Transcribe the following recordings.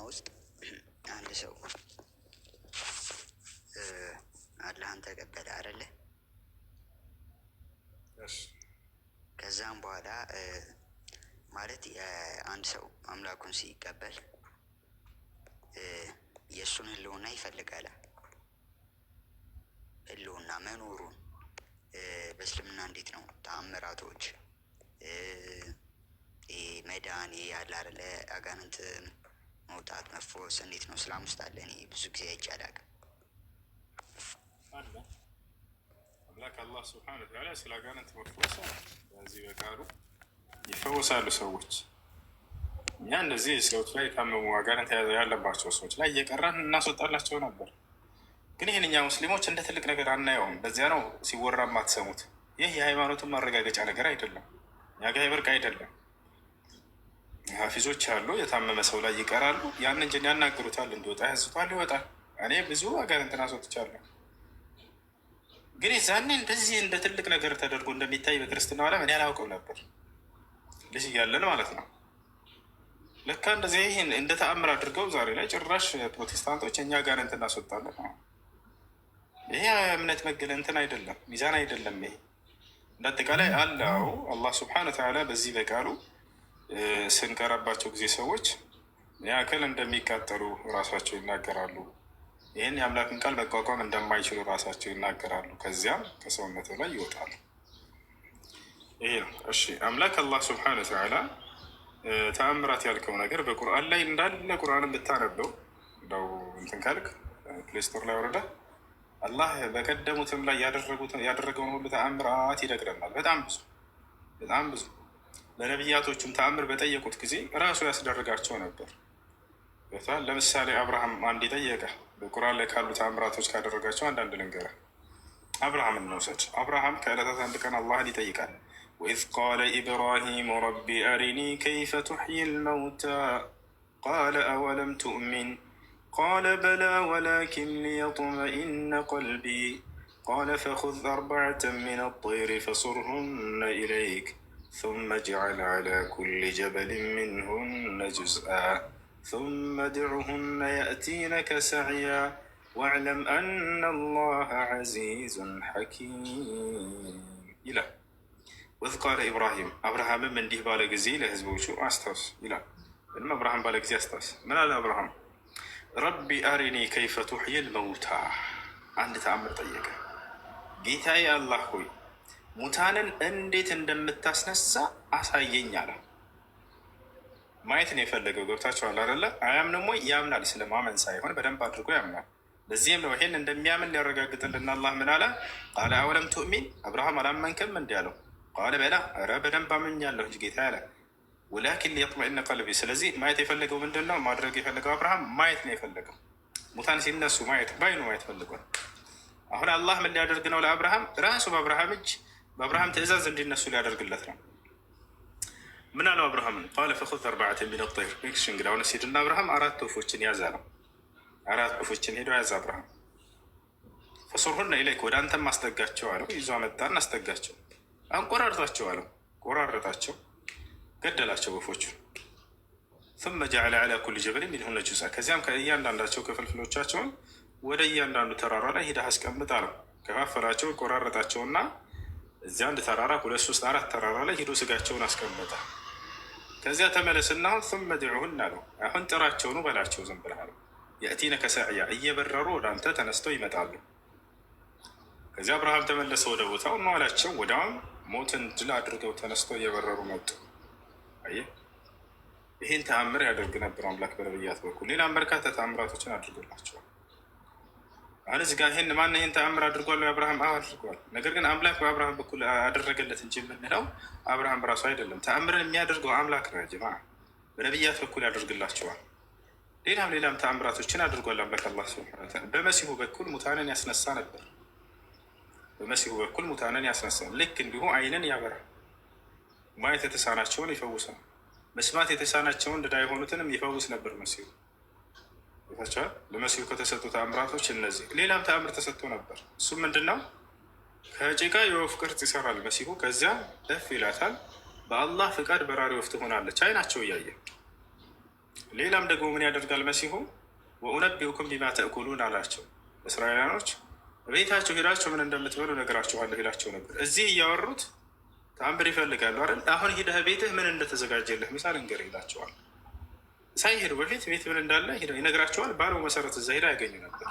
ውስጥ አንድ ሰው አላህን ተቀበለ አይደለ? ከዛም በኋላ ማለት አንድ ሰው አምላኩን ሲቀበል የእሱን ህልውና ይፈልጋል። ህልውና መኖሩን በእስልምና እንዴት ነው ተአምራቶች መዳን ያለ አይደለ? አጋንንት መውጣት መፈወስ እንዴት ነው እስላም ውስጥ አለ? እኔ ብዙ ጊዜ አይቼ አላውቅም። አምላክ አላህ ሱብሓነሁ ወተዓላ ስለ አጋንንት መፈወስ በዚህ በቃሉ ይፈወሳሉ ሰዎች። እኛ እነዚህ ሰዎች ላይ የታመሙ አጋንንት ያለባቸው ሰዎች ላይ እየቀራን እናስወጣላቸው ነበር። ግን ይህን እኛ ሙስሊሞች እንደ ትልቅ ነገር አናየውም። በዚያ ነው ሲወራ ማትሰሙት። ይህ የሃይማኖትን ማረጋገጫ ነገር አይደለም፣ እኛ ጋ ይበርቅ አይደለም። ሀፊዞች አሉ፣ የታመመ ሰው ላይ ይቀራሉ። ያንን ጅን ያናግሩታል፣ እንዲወጣ ያዝቷል፣ ይወጣል። እኔ ብዙ አጋንንትን አስወጥቻለሁ። ግን ዛኔ እንደዚህ እንደ ትልቅ ነገር ተደርጎ እንደሚታይ በክርስትናው ዓለም እኔ አላውቅም ነበር፣ ልጅ እያለን ማለት ነው። ለካ እንደዚህ ይህን እንደ ተአምር አድርገው ዛሬ ላይ ጭራሽ ፕሮቴስታንቶች እኛ አጋንንት እናስወጣለን። ይሄ እምነት መገለ እንትን አይደለም፣ ሚዛን አይደለም። ይሄ እንዳጠቃላይ አለው አላህ ስብሐነ ወተዓላ በዚህ በቃሉ ስንቀራባቸው ጊዜ ሰዎች ያክል እንደሚቃጠሉ ራሳቸው ይናገራሉ። ይህን የአምላክን ቃል መቋቋም እንደማይችሉ ራሳቸው ይናገራሉ። ከዚያም ከሰውነቱ ላይ ይወጣሉ። ይሄ ነው። እሺ አምላክ አላህ ስብሐነ ወተዓላ ተአምራት ያልከው ነገር በቁርአን ላይ እንዳለ ቁርአንን ብታነበው እንደው እንትን ካልክ ፕሌስቶር ላይ ወረዳ አላህ በቀደሙትም ላይ ያደረገውን ሁሉ ተአምራት ይነግረናል። በጣም ብዙ ለነቢያቶቹም ተአምር በጠየቁት ጊዜ ራሱ ያስደረጋቸው ነበር። ለምሳሌ አብርሃም አንድ ጠየቀ። በቁርአን ላይ ካሉ ተአምራቶች ካደረጋቸው አንዳንድ ልንገርህ። አብርሃምን እንውሰድ። አብርሃም ከዕለታት አንድ ቀን አላህን ይጠይቃል። ወኢዝ ቃለ ኢብራሂሙ ረቢ አሪኒ ከይፈ ቱሕይ ልመውታ ቃለ አወለም ቱእሚን ቃለ በላ ወላኪን ሊየጥመኢነ ቀልቢ ቃለ ፈኹዝ አርበዐተን ሚነ አጠይሪ ፈሱርሁነ ኢለይክ ثم اجعل على كل جبل منهن جزءا ثم ادعهن يأتينك سعيا واعلم أن الله عزيز حكيم إلى وإذ قال إبراهيم أبراهام من ديه بالغزي لهزبوش أستوس إلى لما أبراهام بالغزي أستوس من قال أبراهام ربي أرني كيف تحيي الموتى عند تأمر طيقة جيتا يا الله خوي ሙታንን እንዴት እንደምታስነሳ አሳየኝ አለ። ማየት ነው የፈለገው። ገብታችኋል አይደለ? አያምንም ወይ? ያምናል። ስለማመን ሳይሆን በደንብ አድርጎ ያምናል። ለዚህም ነው ይሄን እንደሚያምን ሊያረጋግጥልን አላህ ምን አለ? ቃለ አወለም ቱእሚን አብርሃም አላመንክም እንዲ አለው። ቃለ በላ ኧረ በደንብ አምኛለሁ እንጂ ጌታ ያለ ወላኪን ሊየጥመኢነ ቀልቢ። ስለዚህ ማየት የፈለገው ምንድን ነው? ማድረግ የፈለገው አብርሃም ማየት ነው የፈለገው። ሙታን ሲነሱ ማየት ባይኑ ማየት ፈልጓል። አሁን አላህ ምን ሊያደርግ ነው? ለአብርሃም ራሱ በአብርሃም እጅ በአብርሃም ትእዛዝ እንዲነሱ ሊያደርግለት ነው። ምን አለው አብርሃምን? ቃለ ፈኹዝ አርበዐተን ሚነ አጠይር። እንግዲህ አሁን ሄድና አብርሃም 4 ወፎችን ያዘ ነው። 4 ወፎችን ሄዶ ያዘ አብርሃም። ፈሱርሁነ ኢለይክ ወደ አንተም ማስጠጋቸው አለው። ይዞ አመጣና አስጠጋቸው። አንቆራርጣቸው አለው። ቆራረጣቸው፣ ገደላቸው ወፎቹን። ثم جعل على كل جبل منهن جزءا። ከዚያም ከእያንዳንዳቸው ክፍልፍሎቻቸውን ወደ እያንዳንዱ ተራራ ላይ ሄደህ አስቀምጥ አለው። ከፋፈላቸው፣ ቆራረጣቸውና እዚያ አንድ ተራራ 2 3 4 ተራራ ላይ ሄዶ ስጋቸውን አስቀመጠ። ከዚያ ተመለስና አሁን ثم ادعهن አለው። አሁን ጥራቸው ነው በላቸው፣ ዝም ብለህ አለው። يأتينك سعيا እየበረሩ ወደ አንተ ተነስተው ይመጣሉ። ከዚያ አብርሃም ተመለሰ ወደ ቦታው ነው አላቸው። ወዲያውም ሞትን ድል አድርገው ተነስተው እየበረሩ መጡ። አየህ፣ ይህን ተአምር ያደርግ ነበር አምላክ በነቢያት በኩል። ሌላም በርካታ ተአምራቶችን አድርጎላቸዋል። አሁን እዚህ ጋር ይህን ማን ይህን ተአምር አድርጓል? አብርሃም አድርጓል። ነገር ግን አምላክ በአብርሃም በኩል አደረገለት እንጂ የምንለው አብርሃም በራሱ አይደለም። ተአምርን የሚያደርገው አምላክ ነው። ጅማ በነቢያት በኩል ያደርግላቸዋል። ሌላም ተአምራቶችን አድርጓል አምላክ አላህ ሱብሓነሁ ወተዓላ። በመሲሁ በኩል ሙታንን ያስነሳ ነበር። በመሲሁ በኩል ሙታንን ያስነሳ፣ ልክ እንዲሁ አይንን ያበራል። ማየት የተሳናቸውን ይፈውሳል። መስማት የተሳናቸውን ድዳ የሆኑትንም ይፈውስ ነበር መሲሁ። ይታቻል። ለመሲሁ ከተሰጡ ተአምራቶች እነዚህ። ሌላም ተአምር ተሰጥቶ ነበር። እሱም ምንድነው? ከጭቃ የወፍ ቅርጽ ይሰራል መሲሁ። ከዚያ እፍ ይላታል። በአላህ ፍቃድ በራሪ ወፍ ትሆናለች። አይናቸው እያየ ሌላም ደግሞ ምን ያደርጋል መሲሁ? ወኡነቢኡኩም ቢማ ተእኩሉን አላቸው። እስራኤላኖች ቤታቸው ሄዳቸው ምን እንደምትበሉ ነገራችኋለሁ ይላቸው ነበር። እዚህ እያወሩት ተአምር ይፈልጋሉ አይደል? አሁን ሂደህ ቤትህ ምን እንደተዘጋጀልህ ምሳሌ እንገር ይላቸዋል። ሳይሄዱ በፊት ቤት ምን እንዳለ ይነግራቸዋል። ባለው መሰረት እዛ ሄዳ ያገኙ ነበር።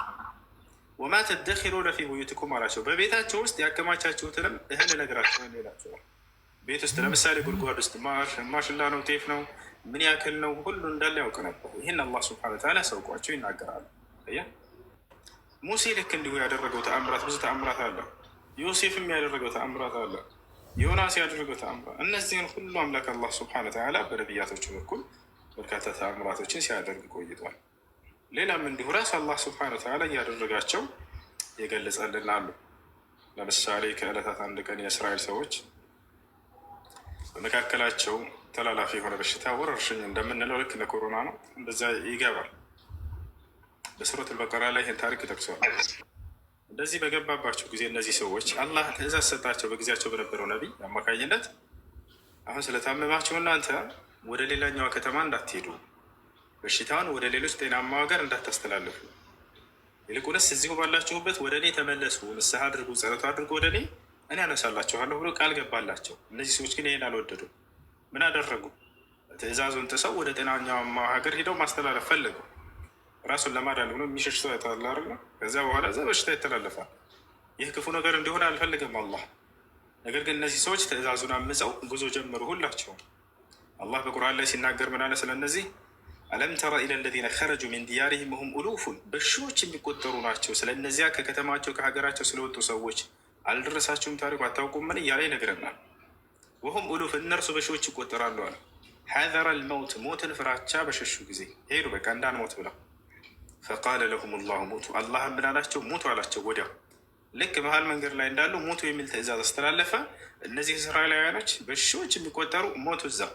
ወማ ተደኪሩነ ፊ ቡዩቲኩም አላቸው። በቤታቸው ውስጥ ያከማቻችሁትንም እህል እነግራቸዋለሁ ይላቸዋል። ቤት ውስጥ ለምሳሌ ጉድጓድ ውስጥ ማሽላ ነው፣ ጤፍ ነው፣ ምን ያክል ነው ሁሉ እንዳለ ያውቅ ነበር። ይህን አላህ ሱብሓነሁ ወተዓላ ሰውቋቸው ይናገራሉ። ሙሴ ልክ እንዲሁ ያደረገው ተአምራት ብዙ ተአምራት አለ። ዮሴፍም ያደረገው ተአምራት አለ። ዮናስ ያደረገው ተአምራት። እነዚህን ሁሉ አምላክ አላህ ሱብሓነሁ ወተዓላ በነቢያቶቹ በኩል በርካታ ተአምራቶችን ሲያደርግ ቆይቷል። ሌላም እንዲሁ ራሱ አላህ ሱብሓነሁ ወተዓላ እያደረጋቸው የገለጸልን አሉ። ለምሳሌ ከዕለታት አንድ ቀን የእስራኤል ሰዎች በመካከላቸው ተላላፊ የሆነ በሽታ ወረርሽኝ እንደምንለው ልክ ለኮሮና ነው እንደዛ ይገባል። በሱረቱል በቀራ ላይ ይህን ታሪክ ይጠቅሰዋል። እንደዚህ በገባባቸው ጊዜ እነዚህ ሰዎች አላህ ትእዛዝ ሰጣቸው በጊዜያቸው በነበረው ነቢይ አማካኝነት አሁን ስለታመማቸው እናንተ ወደ ሌላኛዋ ከተማ እንዳትሄዱ፣ በሽታውን ወደ ሌሎች ጤናማ ሀገር እንዳታስተላልፉ፣ ይልቁንስ እዚሁ ባላችሁበት ወደ እኔ ተመለሱ፣ ንስሐ አድርጉ፣ ጸሎት አድርጉ፣ ወደ እኔ አነሳላችኋለሁ ብሎ ቃል ገባላቸው። እነዚህ ሰዎች ግን ይሄን አልወደዱም። ምን አደረጉ? ትእዛዙን ጥሰው ወደ ጤናኛማ ሀገር ሂደው ማስተላለፍ ፈለጉ። ራሱን ለማዳን ብሎ የሚሸሽ ሰው ያታላር ነው። ከዚያ በኋላ እዛ በሽታ ይተላለፋል። ይህ ክፉ ነገር እንዲሆን አልፈልግም አላህ። ነገር ግን እነዚህ ሰዎች ትእዛዙን አምፀው ጉዞ ጀመሩ። ሁላቸውም አላህ በቁርአን ላይ ሲናገር ምን አለ? ስለነዚህ አለም ተረ ኢለ ለዚነ ኸረጁ ሚን ዲያሪሂም ወሁም ኡሉፉን፣ በሺዎች የሚቆጠሩ ናቸው። ስለነዚያ ከከተማቸው ከሀገራቸው ስለወጡ ሰዎች አልደረሳችሁም? ታሪኩ አታውቁም? ምን እያለ ይነግረናል። ወሁም ኡሉፍ፣ እነርሱ በሺዎች ይቆጠራሉ አለ። ሐዘረ ልመውት፣ ሞትን ፍራቻ በሸሹ ጊዜ ሄዱ፣ በቃ እንዳንሞት ብለው። ፈቃለ ለሁም ላሁ ሙቱ፣ አላህም ምን አላቸው? ሙቱ አላቸው። ወዲያው ልክ መሀል መንገድ ላይ እንዳሉ ሙቱ የሚል ትእዛዝ አስተላለፈ። እነዚህ እስራኤላውያኖች በሺዎች የሚቆጠሩ ሞቱ፣ እዛው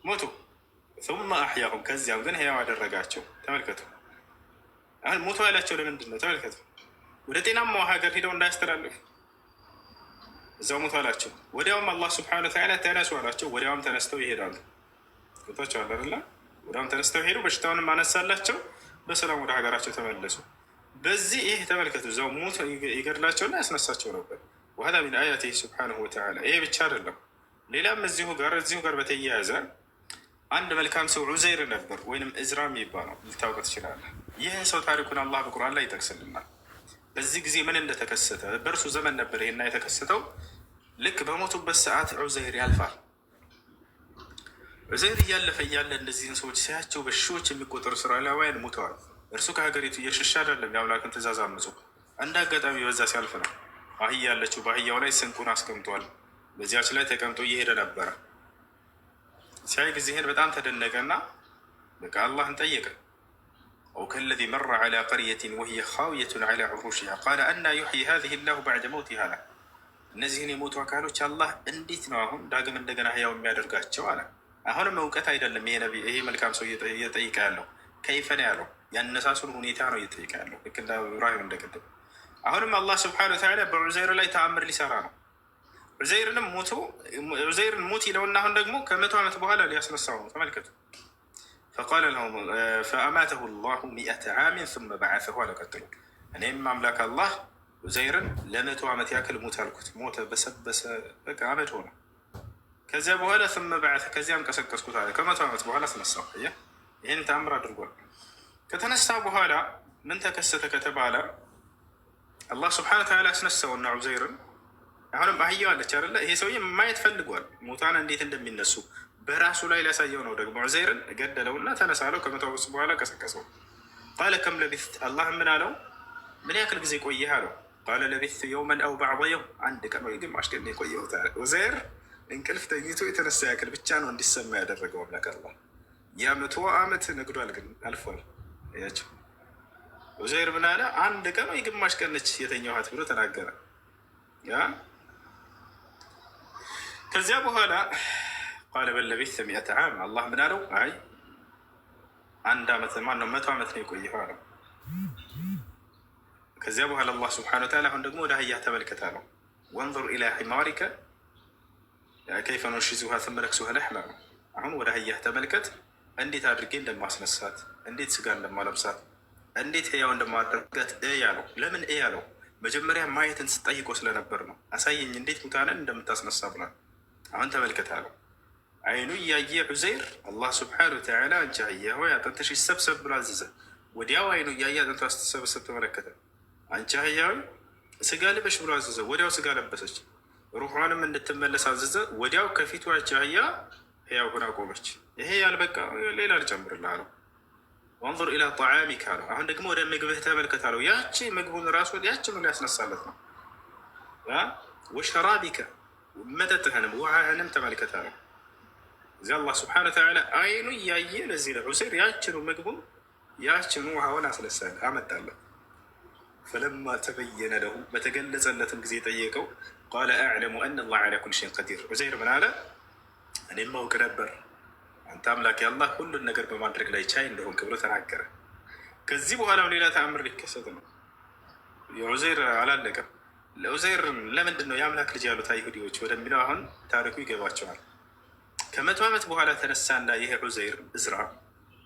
ሞቱ። ثم አሕያሁም፣ ከዚያም ግን ህያው አደረጋቸው። ተመልከቱ። አሁን ሙቱ ያላቸው ለምንድን ነው? ተመልከቱ። ወደ ጤናማው ሀገር ሂደው እንዳያስተላልፉ እዛው ሙቱ አላቸው። ወዲያውም አላህ ስብሐነሁ ወተዓላ ተነሱ አላቸው። ወዲያውም ተነስተው ይሄዳሉ። ቦታቸዋል አይደለ? ወዲያውም ተነስተው ሄዱ። በሽታውንም አነሳላቸው። በሰላም ወደ ሀገራቸው ተመለሱ። በዚህ ይህ ተመልከቱ። እዛው ሙቱ ይገድላቸውና ያስነሳቸው ነበር። ወሀዛ ሚን አያቲሂ ስብሐነሁ ወተዓላ። ይሄ ብቻ አይደለም፣ ሌላም እዚሁ ጋር በተያያዘ አንድ መልካም ሰው ዑዘይር ነበር፣ ወይንም እዝራ የሚባለው ልታውቅ ትችላለህ። ይህ ሰው ታሪኩን አላህ በቁርአን ላይ ይጠቅስልናል። በዚህ ጊዜ ምን እንደተከሰተ በእርሱ ዘመን ነበር ይሄና የተከሰተው። ልክ በሞቱበት ሰዓት ዑዘይር ያልፋል። ዑዘይር እያለፈ እያለ እነዚህን ሰዎች ሲያቸው በሺዎች የሚቆጠሩ እስራኤላውያን ሙተዋል። እርሱ ከሀገሪቱ እየሸሻ አይደለም፣ የአምላክን ትእዛዝ አምጾ እንደ አጋጣሚ በዛ ሲያልፍ ነው። አህያ ያለችው በአህያው ላይ ስንቁን አስቀምጧል። በዚያች ላይ ተቀምጦ እየሄደ ነበረ። ሲያይ ጊዜህን በጣም ተደነቀና በቃ አላህን ጠየቀ። أو كالذي مر على قرية وهي خاوية على عروشها قال أن يحيي هذه الله بعد موتها له እነዚህን የሞቱ አካሎች አላህ እንዴት ነው አሁን ዳግም እንደገና ህያው የሚያደርጋቸው አለ። አሁንም እውቀት አይደለም ይሄ መልካም ሰው እየጠይቀ ያለው ከይፈ ነው ያለው፣ ያነሳሱን ሁኔታ ነው እየጠይቀ ያለው። ልክ እንደ ኢብራሂም እንደቀደም አሁንም አላህ ስብሐነሁ ወተዓላ በዑዘይር ላይ ተአምር ሊሰራ ነው። ዑዘይርን ሙት ይለውና አሁን ደግሞ ከ100 ዓመት በኋላ ሊያስነሳው ነው። ተመልከቱ። ፈቃለ ለሁም ፈአማተሁ ላሁ 100 ዓምን ثم በዓሰሁ አለ። ቀጥሎ እኔም አምላክ አላህ ዑዘይርን ለ100 ዓመት ያክል ሙት አልኩት። ሞተ፣ በሰበሰ፣ በቃ አመድ ሆነ። ከዚያ በኋላ ثم በዓሰ፣ ከዚያም ቀሰቀስኩት አለ። ከ100 ዓመት በኋላ አስነሳው። ይህን ተአምር አድርጓል። ከተነሳ በኋላ ምን ተከሰተ ከተባለ አላህ ስብሐነሁ ወተዓላ አስነሳውና ዑዘይርን አሁንም አህያው አለች አይደለ? ይሄ ሰውዬ ማየት ፈልጓል፣ ሙታን እንዴት እንደሚነሱ በራሱ ላይ ሊያሳየው ነው። ደግሞ ዑዘይርን ገደለውና ተነሳለው። ከ100 ዓመት በኋላ ቀሰቀሰው። ቃለ ከም ለቢስት፣ አላህ ምን አለው? ምን ያክል ጊዜ ቆየህ አለው። ቃለ ለቢስት የውመን አው በዕض የውም፣ አንድ ቀን ወይ ግማሽ ቀን የቆየሁት። ዑዘይር እንቅልፍ ተኝቶ የተነሳ ያክል ብቻ ነው እንዲሰማ ያደረገው አምላክ አላህ። ያ100 ዓመት ነግዷል፣ ግን አልፏል። ያቸው ዑዘይር ምን አለ? አንድ ቀን ወይ ግማሽ ቀን ነች የተኛኋት ብሎ ተናገረ። ከዚያ በኋላ ቃለ በል ለቢስተ 100 ዓም፣ አላህ ምን አለው? አይ 100 ዓመት ነው የቆየኸው አለው። ከዚያ በኋላ አላህ ስብሐነሁ ወተዓላ አሁን ደግሞ ወደ አህያህ ተመልከት አለው። ወንظር ኢላ ሒማሪከ ከይፈ ኑንሺዙሃ ثم ነክሱሃ ለሕማ ነው። አሁን ወደ አህያህ ተመልከት፣ እንዴት አድርጌ እንደማስነሳት፣ እንዴት ስጋ እንደማለብሳት፣ እንዴት ህያው እንደማደርጋት ያለው። ለምን ያለው? መጀመሪያ ማየትን ስጠይቆ ስለነበር ነው። አሳየኝ እንዴት ሙታንን እንደምታስነሳ ብሏል። አሁን ተመልከት አለው። አይኑ እያየ ዑዘይር አላህ ስብሓነሁ ወተዓላ አንቺ አህያ ሆይ አጥንትሽ ይሰብሰብ ብሎ አዘዘ። ወዲያው አይኑ እያየ አጥንቷ ስትሰበሰብ ተመለከተ። አንቺ አህያ ሆይ ስጋ ልበሽ ብሎ አዘዘ። ወዲያው ስጋ ለበሰች። ሩሖንም እንድትመለስ አዘዘ። ወዲያው ከፊቱ አንቺ አህያ ህያው ሆና ቆመች። ይሄ ያልበቃ ሌላ ልጨምርልህ አለው። ወንظር ኢላ ጣዓሚክ አለው። አሁን ደግሞ ወደ ምግብህ ተመልከት አለው። ያቺ ምግቡን ራሱ ያችኑ ሊያስነሳለት ነው። ወሸራቢከ መጠጥህንም ውሃህንም ተመልከት አለው። እዚያ አላህ ስብሓነሁ ወተዓላ አይኑ እያየ ለዚህ ለዑሰይር ያችኑ ምግቡን ያችኑ ውሃውን አስነሳለ አመጣለት። ፈለማ ተበየነ ለሁ በተገለጸለትም ጊዜ ጠየቀው። ቃለ አዕለሙ አነ አላህ ዐላ ኩሊ ሸይኢን ቀዲር። ዑዘይር ምን አለ? እኔም አውቅ ነበር አንተ አምላክ የአላህ ሁሉን ነገር በማድረግ ላይ ቻይ እንደሆንክ ብሎ ተናገረ። ከዚህ በኋላም ሌላ ተአምር ሊከሰት ነው። የዑዘይር አላለቀም። ለዑዘይር ለምንድን ነው የአምላክ ልጅ ያሉት አይሁዲዎች ወደሚለው አሁን ታሪኩ ይገባቸዋል። ከመቶ ዓመት በኋላ ተነሳና ይሄ ዑዘይር እዝራ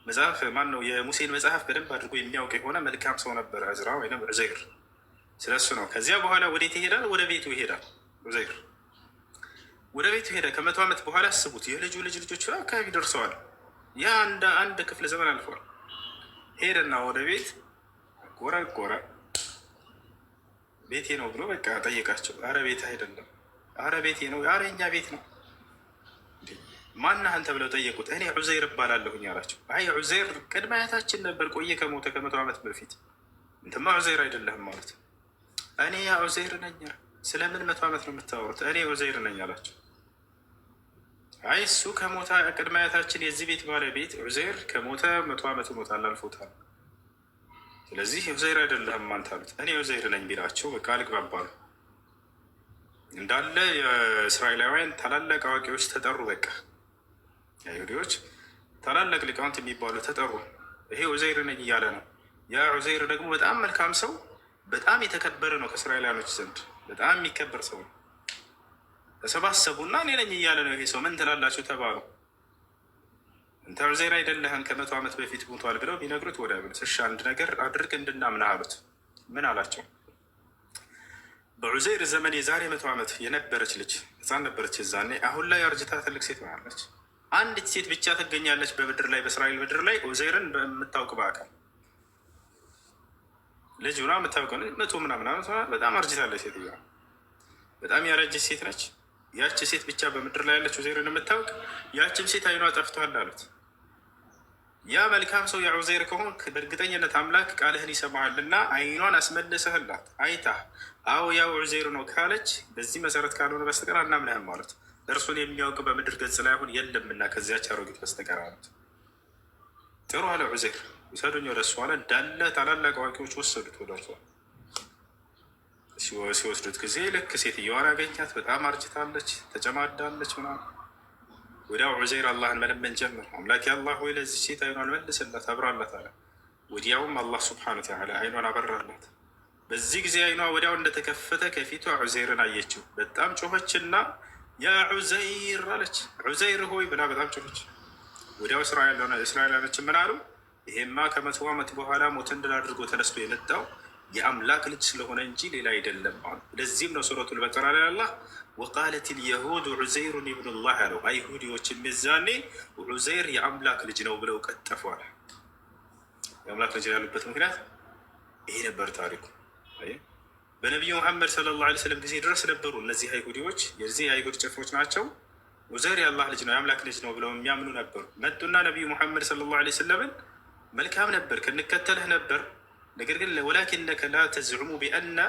መጽሐፍ ማን ነው የሙሴን መጽሐፍ በደንብ አድርጎ የሚያውቅ የሆነ መልካም ሰው ነበረ እዝራ ወይም ዑዘይር። ስለሱ ነው። ከዚያ በኋላ ወዴት ይሄዳል? ወደ ቤቱ ይሄዳል። ዑዘይር ወደ ቤቱ ሄደ። ከመቶ ዓመት በኋላ አስቡት፣ የልጁ ልጆች አካባቢ ደርሰዋል። ያ አንድ ክፍለ ዘመን አልፏል። ሄደና ወደ ቤት ጎረጎረ። ቤቴ ነው ብሎ በቃ ጠየቃቸው። አረ ቤት አይደለም፣ አረ ቤቴ ነው፣ አረ እኛ ቤት ነው። ማነህ አንተ ብለው ጠየቁት። እኔ ዑዘይር እባላለሁኝ አላቸው። አይ ዑዘይር ቅድመ አያታችን ነበር፣ ቆየ ከሞተ ከመቶ ዓመት በፊት። እንትማ ዑዘይር አይደለህም ማለት። እኔ ያ ዑዘይር ነኝ። ስለምን መቶ ዓመት ነው የምታወሩት? እኔ ዑዘይር ነኝ አላቸው። አይ እሱ ከሞተ ቅድመ አያታችን የዚህ ቤት ባለቤት ዑዘይር ከሞተ መቶ ዓመት ሞታል፣ አልፎታል። ስለዚህ ዑዘይር አይደለህም አንተ አሉት። እኔ ዑዘይር ነኝ ቢላቸው በቃ አልግባባሉ። እንዳለ የእስራኤላውያን ታላላቅ አዋቂዎች ተጠሩ። በቃ አይሁዲዎች ታላላቅ ሊቃውንት የሚባሉ ተጠሩ። ይሄ ዑዘይር ነኝ እያለ ነው። ያ ዑዘይር ደግሞ በጣም መልካም ሰው፣ በጣም የተከበረ ነው ከእስራኤላውያኖች ዘንድ በጣም የሚከበር ሰው ነው። ተሰባሰቡና እኔ ነኝ እያለ ነው ይሄ ሰው፣ ምን ትላላችሁ ተባሉ። እንተ ዑዘይር አይደለህም ከመቶ ዓመት በፊት ሞቷል ብለው ቢነግሩት ወደ ብሉት እሺ አንድ ነገር አድርግ እንድናምና አሉት። ምን አላቸው? በዑዘይር ዘመን የዛሬ 100 ዓመት የነበረች ልጅ ህፃን ነበረች። የዛኔ አሁን ላይ አርጅታ ትልቅ ሴት ሆናለች። አንዲት ሴት ብቻ ትገኛለች በምድር ላይ በእስራኤል ምድር ላይ ዑዘይርን የምታውቅ በአካል ልጅ ሆና የምታውቀው 100 ምናምን ዓመት ሆና በጣም አርጅታለች። ሴትዮዋ በጣም ያረጀች ሴት ነች። ያች ሴት ብቻ በምድር ላይ ያለች ዑዘይርን የምታውቅ ያችን ሴት አይኗ ጠፍቷል አሉት። ያ መልካም ሰው የዑዘይር ከሆንክ በእርግጠኝነት አምላክ ቃልህን ይሰማሃልና አይኗን አስመልሰህላት አይታ አዎ ያው ዑዘይር ነው ካለች በዚህ መሰረት ካልሆነ በስተቀር አናምንህም ማለት እርሱን የሚያውቅ በምድር ገጽ ላይ አሁን የለምና ከዚያች አሮጊት በስተቀር አሉት። ጥሩ አለ ዑዘይር፣ ውሰዱኝ ወደ እሱ አለ። እንዳለ ታላላቅ አዋቂዎች ወሰዱት ወደ እርሷ። ሲወስዱት ጊዜ ልክ ሴትዮዋን አገኛት። በጣም አርጅታለች፣ ተጨማዳለች ምናምን። ወዲያው ዑዘይር አላህን መለመን ጀመር። አምላክ አላህ ሆይ ለዚህ ሴት አይኗን መልስላት፣ አብራላት አለ። ወዲያውም አላህ ስብሐነሁ ወተዓላ አይኗን አበራላት። በዚህ ጊዜ አይኗ ወዲያው እንደተከፈተ ከፊቷ ዑዘይርን አየችው። በጣም ጮኸችና ያ ዑዘይር አለች። ዑዘይር ሆይ ብላ በጣም ጮኸች። ወዲያው እስራኤላውያኖች ምን አሉ? ይሄማ ከመቶ ዓመት በኋላ ሞትን ድል አድርጎ ተነስቶ የመጣው የአምላክ ልጅ ስለሆነ እንጂ ሌላ አይደለም አሉ። ለዚህም ነው ሱረቱል በቀራ ላይ አላህ ወቃለት ልየሁድ ዑዘይሩን ኢብኑላህ አለው። አይሁዲዎች የሚዛኔ ዑዘይር የአምላክ ልጅ ነው ብለው ቀጠፏል። የአምላክ ልጅ ያሉበት ምክንያት ይሄ ነበር ታሪኩ። በነቢዩ መሐመድ ሰለላሁ ዐለይሂ ወሰለም ጊዜ ድረስ ነበሩ እነዚህ አይሁዲዎች። የዚህ አይሁድ ጭፍሮች ናቸው። ዑዘይር የአላህ ልጅ ነው የአምላክ ልጅ ነው ብለው የሚያምኑ ነበሩ። መጡና ነቢዩ መሐመድ ሰለላሁ ዐለይሂ ወሰለምን መልካም ነበር ክንከተልህ ነበር፣ ነገር ግን ወላኪነከ ላ ተዝዑሙ ቢአና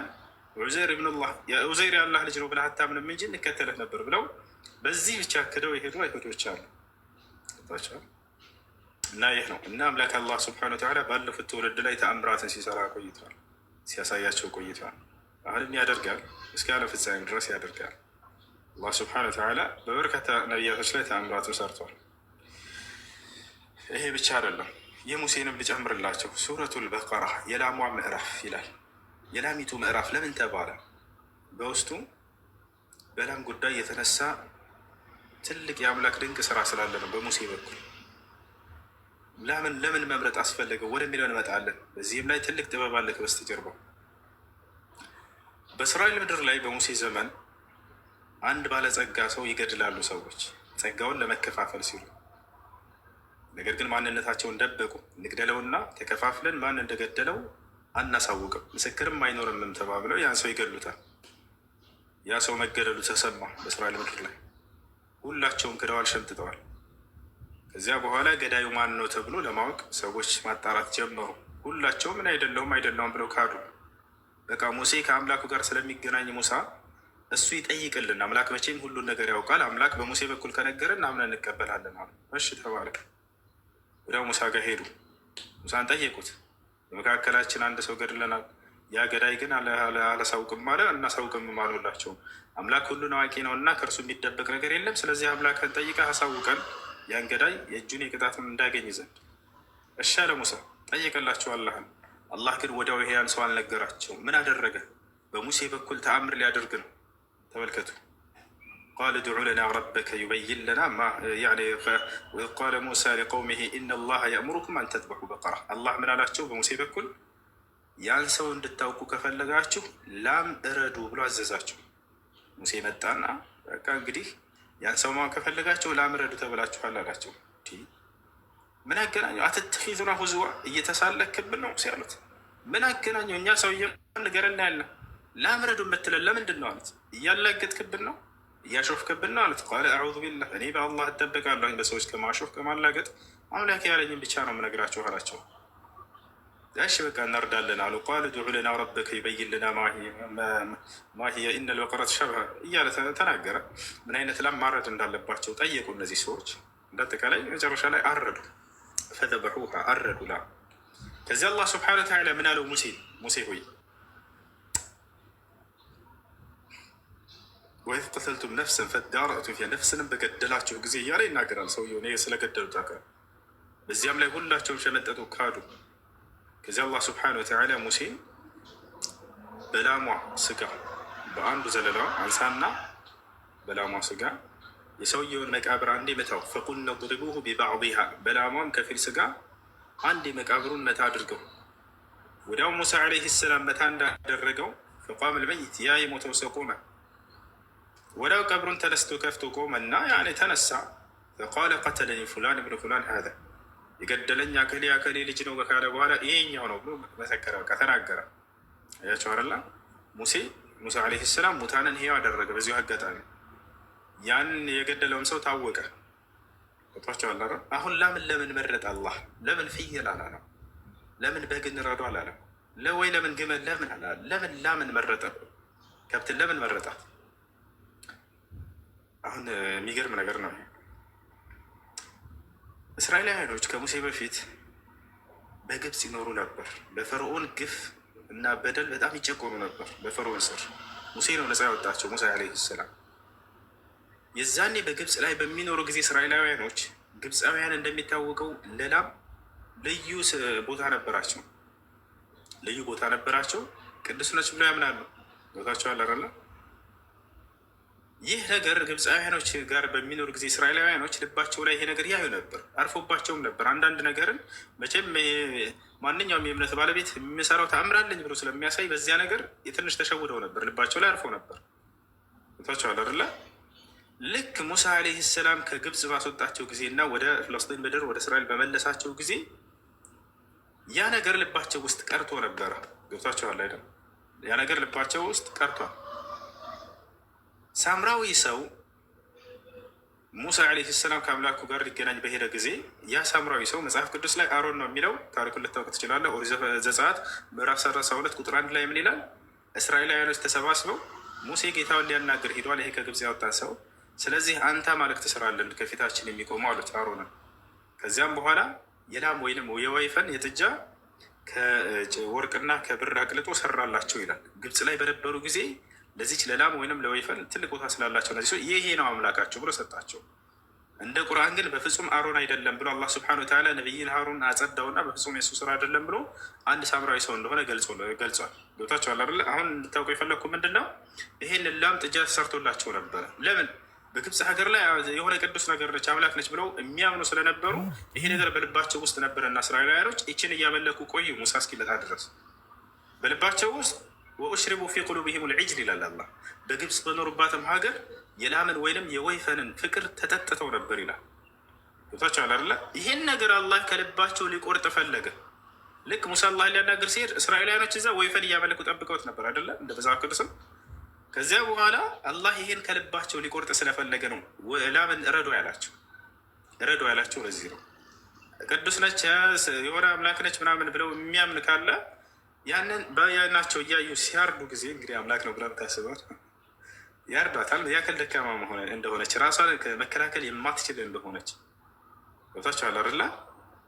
ዑዘይር ኢብኑላህ ዑዘይር የአላህ ልጅ ነው ብለህ አታምንም እንጂ እንከተልህ ነበር ብለው በዚህ ብቻ ክደው የሄዱ አይሁዶች አሉ። እና ይህ ነው እና አምላክ አላህ ስብሐነሁ ወተዓላ ባለፉት ትውልድ ላይ ተአምራትን ሲሰራ ቆይቷል፣ ሲያሳያቸው ቆይቷል። አሁንም ያደርጋል፣ እስከ ያለ ፍጻሜ ድረስ ያደርጋል። አላህ ስብሐነሁ ወተዓላ በበርካታ ነቢያቶች ላይ ተአምራትን ሰርቷል። ይሄ ብቻ አይደለም፣ የሙሴንም ልጨምርላቸው። ሱረቱል በቀራ የላሟ ምዕራፍ ይላል። የላሚቱ ምዕራፍ ለምን ተባለ? በውስጡ በላም ጉዳይ የተነሳ ትልቅ የአምላክ ድንቅ ስራ ስላለ ነው። በሙሴ በኩል ለምን መምረጥ አስፈለገው ወደሚለው እንመጣለን። በዚህም ላይ ትልቅ ጥበብ አለ ከበስተጀርባው። በእስራኤል ምድር ላይ በሙሴ ዘመን አንድ ባለጸጋ ሰው ይገድላሉ ሰዎች ጸጋውን ለመከፋፈል ሲሉ። ነገር ግን ማንነታቸውን ደበቁ። እንግደለውና ተከፋፍለን ማን እንደገደለው አናሳውቅም፣ ምስክርም አይኖርምም ተባብለው ያን ሰው ይገድሉታል። ያ ሰው መገደሉ ተሰማ በእስራኤል ምድር ላይ። ሁላቸውም ክደዋል፣ ሸምጥጠዋል። ከዚያ በኋላ ገዳዩ ማን ነው ተብሎ ለማወቅ ሰዎች ማጣራት ጀመሩ። ሁላቸውም ምን አይደለሁም ብለው ካዱ። በቃ ሙሴ ከአምላኩ ጋር ስለሚገናኝ ሙሳ እሱ ይጠይቅልን፣ አምላክ መቼም ሁሉን ነገር ያውቃል፣ አምላክ በሙሴ በኩል ከነገረን አምነን እንቀበላለን አሉ። እሺ ተባለ። ወዲያው ሙሳ ጋር ሄዱ። ሙሳን ጠየቁት። በመካከላችን አንድ ሰው ገድለናል፣ ያ ገዳይ ግን አላሳውቅም አለ። እናሳውቅም አሉላቸው። አምላክ ሁሉን አዋቂ ነው እና ከእርሱ የሚደበቅ ነገር የለም። ስለዚህ አምላክን ጠይቀህ አሳውቀን ያን ገዳይ የእጁን የቅጣትን እንዳገኝ ዘንድ። እሺ አለ ሙሳ። ጠየቀላቸው አላህን። አላህ ግን ወዲያው ይሄ ያን ሰው አልነገራቸው። ምን አደረገ? በሙሴ በኩል ተአምር ሊያደርግ ነው። ተመልከቱ። ቃል ድዑ ለና ረበከ ዩበይን ለና ቃለ ሙሳ ሊቀውሚሂ ኢና ላሀ የእሙሩኩም አን ተዝበሑ በቀራ። አላህ ምን አላቸው? በሙሴ በኩል ያን ሰው እንድታውቁ ከፈለጋችሁ ላም እረዱ ብሎ አዘዛቸው። ሙሴ መጣና በቃ እንግዲህ ያን ሰው ማን ከፈለጋችሁ ላም እረዱ ተብላችኋል አላቸው። ምን አገናኘው? አትተኺዙና ሁዝዋ፣ እየተሳለክብን ነው ሙሴ አሉት። ምን አገናኘው? እኛ ሰውዬ ንገረና ያለ ላም እረዱ የምትለን ለምንድን ነው አሉት። እያላገጥክብን ነው፣ እያሾፍክብን ነው አሉት። ቃለ አዑዙ ቢላህ፣ እኔ በአላህ እጠበቃለሁ በሰዎች ከማሾፍ ከማላገጥ፣ አምላክ ያለኝም ብቻ ነው የምነግራችሁ አላቸው። እሺ በቃ እናርዳለን አሉ። ቃል ድዑ ለና ረበከ ዩበይን ለና ማሂየ ኢነ ልበቀረት ሸብሀ እያለ ተናገረ። ምን አይነት ላም ማረድ እንዳለባቸው ጠየቁ እነዚህ ሰዎች። እንዳጠቃላይ መጨረሻ ላይ አረዱ። ፈዘበሑሃ፣ አረዱ ላም። ከዚህ አላህ ስብሐነሁ ወተዓላ ምን አለው? ሙሴ ሆይ ወኢዝ ቀተልቱም ነፍሰን ፈዳረእቱም ፊሃ፣ ነፍስንም በገደላችሁ ጊዜ እያለ ይናገራል ሰውየው ስለገደሉት አካል። በዚያም ላይ ሁላቸውም ሸመጠጡ፣ ካዱ። ከዚህ አላህ ስብሐነሁ ወተዓላ ሙሴን በላሟ ስጋ በአንዱ ዘለላዋ አንሳና በላሟ ስጋ የሰውየውን መቃብር አንዴ መታው። ፈቁልነ ድሪቡሁ ቢባዕዲሃ፣ በላሟም ከፊል ስጋ አንዴ መቃብሩን መታ አድርገው። ወዲያው ሙሳ ዓለይሂ ሰላም መታ እንዳደረገው ፈቋመ ልመይት፣ ያ የሞተው ሰው ቆመ። ወዲያው ቀብሩን ተነስቶ ከፍቶ ቆመና ያኔ ተነሳ። ፈቃለ ቀተለኒ ፉላን ብኑ ፉላን ሃዛ፣ የገደለኝ አከሌ ልጅ ነው ካለ በኋላ ይሄኛው ነው ብሎ መሰከረ። በቃ ተናገረ። አያቸው አላ ሙሳ ዓለይሂ ሰላም ሙታንን ሕያው አደረገ። በዚሁ አጋጣሚ ያን የገደለውም ሰው ታወቀ። ቶቸው አላ አሁን ለምን መረጠ አላህ? ለምን ፍየል አላለም? ለምን በግን ረዶ አላለም? ወይ ለምን ግመል ለምን አላለም? ለምን ላምን መረጠ? ከብትን ለምን መረጣት? አሁን የሚገርም ነገር ነው። እስራኤላውያኖች ከሙሴ በፊት በግብፅ ይኖሩ ነበር። በፈርዖን ግፍ እና በደል በጣም ይጨቆኑ ነበር። በፈርዖን ስር ሙሴ ነው ነፃ ያወጣቸው። ሙሳ ዓለይሂ ሰላም የዛኔ በግብፅ ላይ በሚኖሩ ጊዜ እስራኤላውያኖች፣ ግብፃውያን እንደሚታወቀው ለላም ልዩ ቦታ ነበራቸው። ቅዱስ ነች ብለው ያምናሉ። ቦታቸው አላረላ። ይህ ነገር ግብፃውያኖች ጋር በሚኖር ጊዜ እስራኤላውያኖች ልባቸው ላይ ይሄ ነገር ያዩ ነበር፣ አርፎባቸውም ነበር። አንዳንድ ነገርን መቼም ማንኛውም የእምነት ባለቤት የሚሰራው ተአምራለኝ ብሎ ስለሚያሳይ በዚያ ነገር የትንሽ ተሸውደው ነበር፣ ልባቸው ላይ አርፎ ነበር። ቦታቸው አላረላ። ልክ ሙሳ ዓለይሂ ሰላም ከግብፅ ባስወጣቸው ጊዜ እና ወደ ፍልስጤን ምድር ወደ እስራኤል በመለሳቸው ጊዜ ያ ነገር ልባቸው ውስጥ ቀርቶ ነበረ። ገብቷቸዋል አይደል? ያ ነገር ልባቸው ውስጥ ቀርቷል። ሳምራዊ ሰው ሙሳ ዓለይሂ ሰላም ከአምላኩ ጋር ሊገናኝ በሄደ ጊዜ ያ ሳምራዊ ሰው መጽሐፍ ቅዱስ ላይ አሮን ነው የሚለው፣ ታሪኩን ልታውቅ ትችላለህ። ኦሪት ዘጸአት ምዕራፍ 32 ቁጥር 1 ላይ ምን ይላል? እስራኤላውያኖች ተሰባስበው ሙሴ ጌታውን ሊያናግር ሄዷል፣ ይሄ ከግብፅ ያወጣን ሰው፣ ስለዚህ አንተ አማልክት ትሰራለን ከፊታችን የሚቆሙ አሉት አሮንን። ከዚያም በኋላ የላም ወይንም የወይፈን የጥጃ ከወርቅና ከብር አቅልጦ ሰራላቸው ይላል። ግብፅ ላይ በነበሩ ጊዜ ለዚች ለላም ወይንም ለወይፈን ትልቅ ቦታ ስላላቸው እነዚህ ሰው ይሄ ነው አምላካቸው ብሎ ሰጣቸው። እንደ ቁርአን ግን በፍጹም አሮን አይደለም ብሎ አላህ ስብሐነሁ ወተዓላ ነቢይን ሀሩን አጸዳውና በፍጹም የሱ ስራ አይደለም ብሎ አንድ ሳምራዊ ሰው እንደሆነ ገልጿል። ገብታችኋል አይደለ? አሁን እንድታውቁ የፈለግኩ ምንድን ነው፣ ይሄን ላም ጥጃ ተሰርቶላቸው ነበረ። ለምን? በግብፅ ሀገር ላይ የሆነ ቅዱስ ነገር ነች አምላክ ነች ብለው የሚያምኑ ስለነበሩ ይሄ ነገር በልባቸው ውስጥ ነበረና እስራኤላውያኖች ይችን እያመለኩ ቆዩ ሙሳ እስኪመጣ ድረስ በልባቸው ውስጥ ወኡሽሪቡ ፊ ቁሉቢሂም ልዕጅል ይላል አላህ። በግብፅ በኖሩባትም ሀገር የላምን ወይንም የወይፈንን ፍቅር ተጠጥተው ነበር ይላል። ቦታቸዋል አለ። ይሄን ነገር አላህ ከልባቸው ሊቆርጥ ፈለገ። ልክ ሙሳ አላህ ሊያናገር ሲሄድ እስራኤላውያኖች እዛ ወይፈን እያመለኩ ጠብቀውት ነበር አይደለ? እንደ መጽሐፍ ቅዱስም ከዚያ በኋላ አላህ ይሄን ከልባቸው ሊቆርጥ ስለፈለገ ነው ላምን ረዶ ያላቸው። ረዶ ያላቸው ለዚህ ነው። ቅዱስ ነች የሆነ አምላክ ነች ምናምን ብለው የሚያምን ካለ ያንን በያናቸው እያዩ ሲያርዱ ጊዜ እንግዲህ አምላክ ነው ብላ ታስበዋል ያርዷታል። ያክል ደካማ እንደሆነች ራሷን መከላከል የማትችል እንደሆነች ቦታቸዋል አይደለ?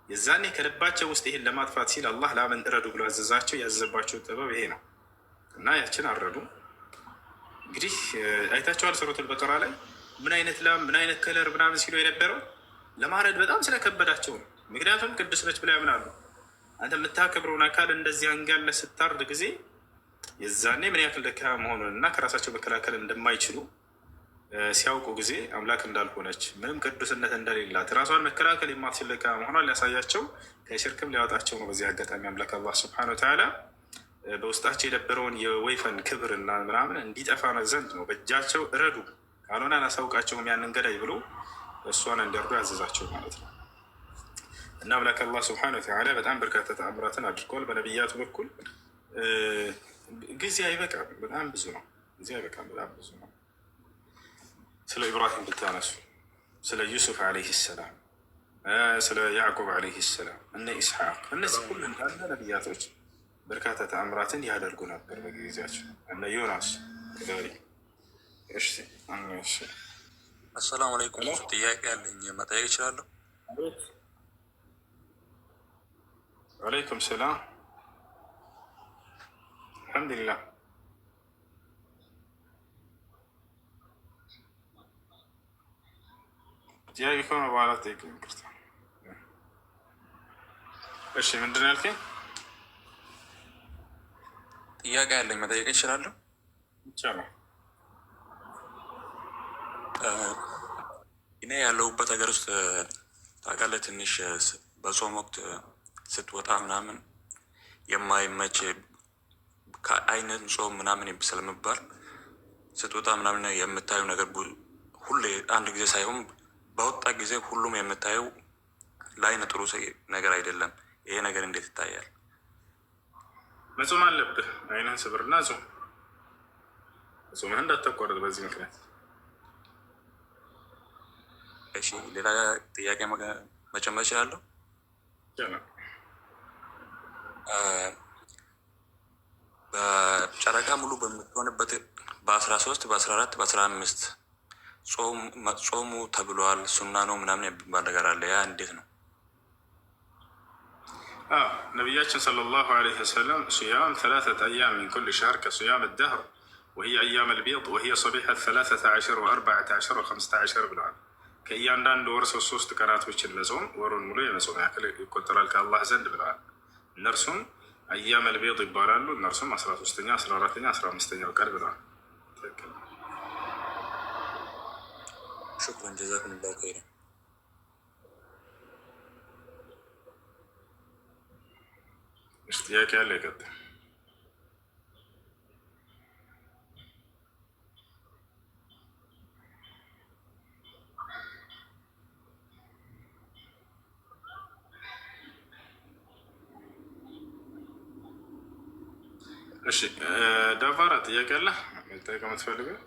የዛኔ ከልባቸው ውስጥ ይሄን ለማጥፋት ሲል አላህ ላምን እረዱ ብሎ አዘዛቸው። ያዘዘባቸው ጥበብ ይሄ ነው እና ያችን አረዱ። እንግዲህ አይታቸዋል ሱረቱል በቀራ ላይ ምን አይነት ላም ምን አይነት ከለር ምናምን ሲሉ የነበረው ለማረድ በጣም ስለከበዳቸው ነው። ምክንያቱም ቅዱስ ነች ብላ ያምናሉ። አንተ የምታከብረውን አካል እንደዚህ አንጋለ ስታርድ ጊዜ የዛኔ ምን ያክል ደካማ መሆኑን እና ከራሳቸው መከላከል እንደማይችሉ ሲያውቁ ጊዜ አምላክ እንዳልሆነች ምንም ቅዱስነት እንደሌላት ራሷን መከላከል የማትችል ደካማ መሆኗን ሊያሳያቸው ከሽርክም ሊያወጣቸው ነው። በዚህ አጋጣሚ አምላክ አላህ ሱብሓነሁ ወተዓላ በውስጣቸው የነበረውን የወይፈን ክብር እና ምናምን እንዲጠፋ ዘንድ ነው በእጃቸው እረዱ ካልሆነ አላሳውቃቸውም ያንን ገዳይ ብሎ እሷን እንዲያርዱ ያዘዛቸው ማለት ነው። እና አምላክ አላህ ሱብሓነሁ ወተዓላ በጣም በርካታ ተአምራትን አድርገዋል በነቢያቱ በኩል። ጊዜ አይበቃም፣ በጣም ብዙ ነው። ጊዜ አይበቃም፣ በጣም ብዙ ነው። ስለ ኢብራሂም ብታነሱ፣ ስለ ዩሱፍ ዓለይሂ ሰላም፣ ስለ ያዕቁብ ዓለይሂ ሰላም፣ እነ ኢስሐቅ፣ እነዚህ ሁሉ እንዳለ ነቢያቶች በርካታ ተአምራትን ያደርጉ ነበር በጊዜያቸው። እነ ዮናስ ከዳሪ። አሰላሙ አለይኩም። ጥያቄ ያለኝ መጠየቅ እችላለሁ? ወአለይኩም ሰላም። አልሐምዱሊላህ። ጥያቄ ከሆነ በኋላ ጠይቅ። ይቅርታ። እሺ ምንድን ነው ያልከኝ? ጥያቄ ያለኝ መጠየቅ እችላለሁ? ይቻላል። እኔ ያለሁበት ሀገር ውስጥ ታውቃለህ፣ ትንሽ በጾም ወቅት ስትወጣ ምናምን የማይመች ከአይነት ጾም ምናምን ስለሚባል ስትወጣ ምናምን የምታየው ነገር ሁሌ አንድ ጊዜ ሳይሆን በወጣ ጊዜ ሁሉም የምታየው ለአይነ ጥሩ ነገር አይደለም። ይሄ ነገር እንዴት ይታያል? መጾም አለብህ። አይነን ስብርና ጾም። ጾምህን እንዳታቋርጥ በዚህ ምክንያት። እሺ ሌላ ጥያቄ መጨመር እችላለሁ? በጨረቃ ሙሉ በምትሆንበት በ13 በ14 በ15 ጾሙ ተብሏል። ሱና ነው ምናምን የሚባል ነገር አለ። ያ እንዴት ነው? ነቢያችን ሰለላሁ ዐለይሂ ወሰለም ሲያም 3 أيام من كل شهر كصيام الدهر وهي أيام البيض وهي صبيحة 13 و14 و15 ብለዋል። ከእያንዳንዱ ወር 3 ቀናቶችን መጾም ወሩን ሙሉ የመጾም ያክል ይቆጠራል ከአላህ ዘንድ ብለዋል። እነርሱም አያም አልቤድ ይባላሉ። እነርሱም 13ኛ 14ኛ 15ኛው ቀን ብለዋል። ሹክራን ጀዛኩሙላሁ ኸይረን። ጥያቄ ያለ ይቀጥል። እሺ ዳፋራ ጥያቄ አለ መጠየቅ የምትፈልገው?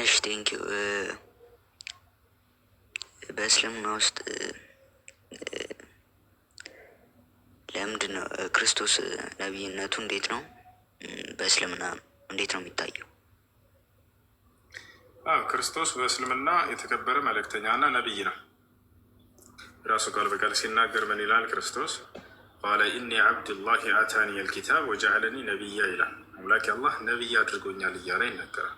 እሺ ቴንኪው። በእስልምና ውስጥ ለምንድን ነው ክርስቶስ ነቢይነቱ እንዴት ነው በእስልምና እንዴት ነው የሚታየው? ክርስቶስ በእስልምና የተከበረ መልእክተኛና ነቢይ ነው። ራሱ ቃል በቃል ሲናገር ምን ይላል? ክርስቶስ ቃለ ኢኒ ዓብዱላሂ አታኒ አልኪታብ ወጀዐለኒ ነቢያ ይላል። አምላክ አላህ ነቢይ አድርጎኛል እያለ ይናገራል።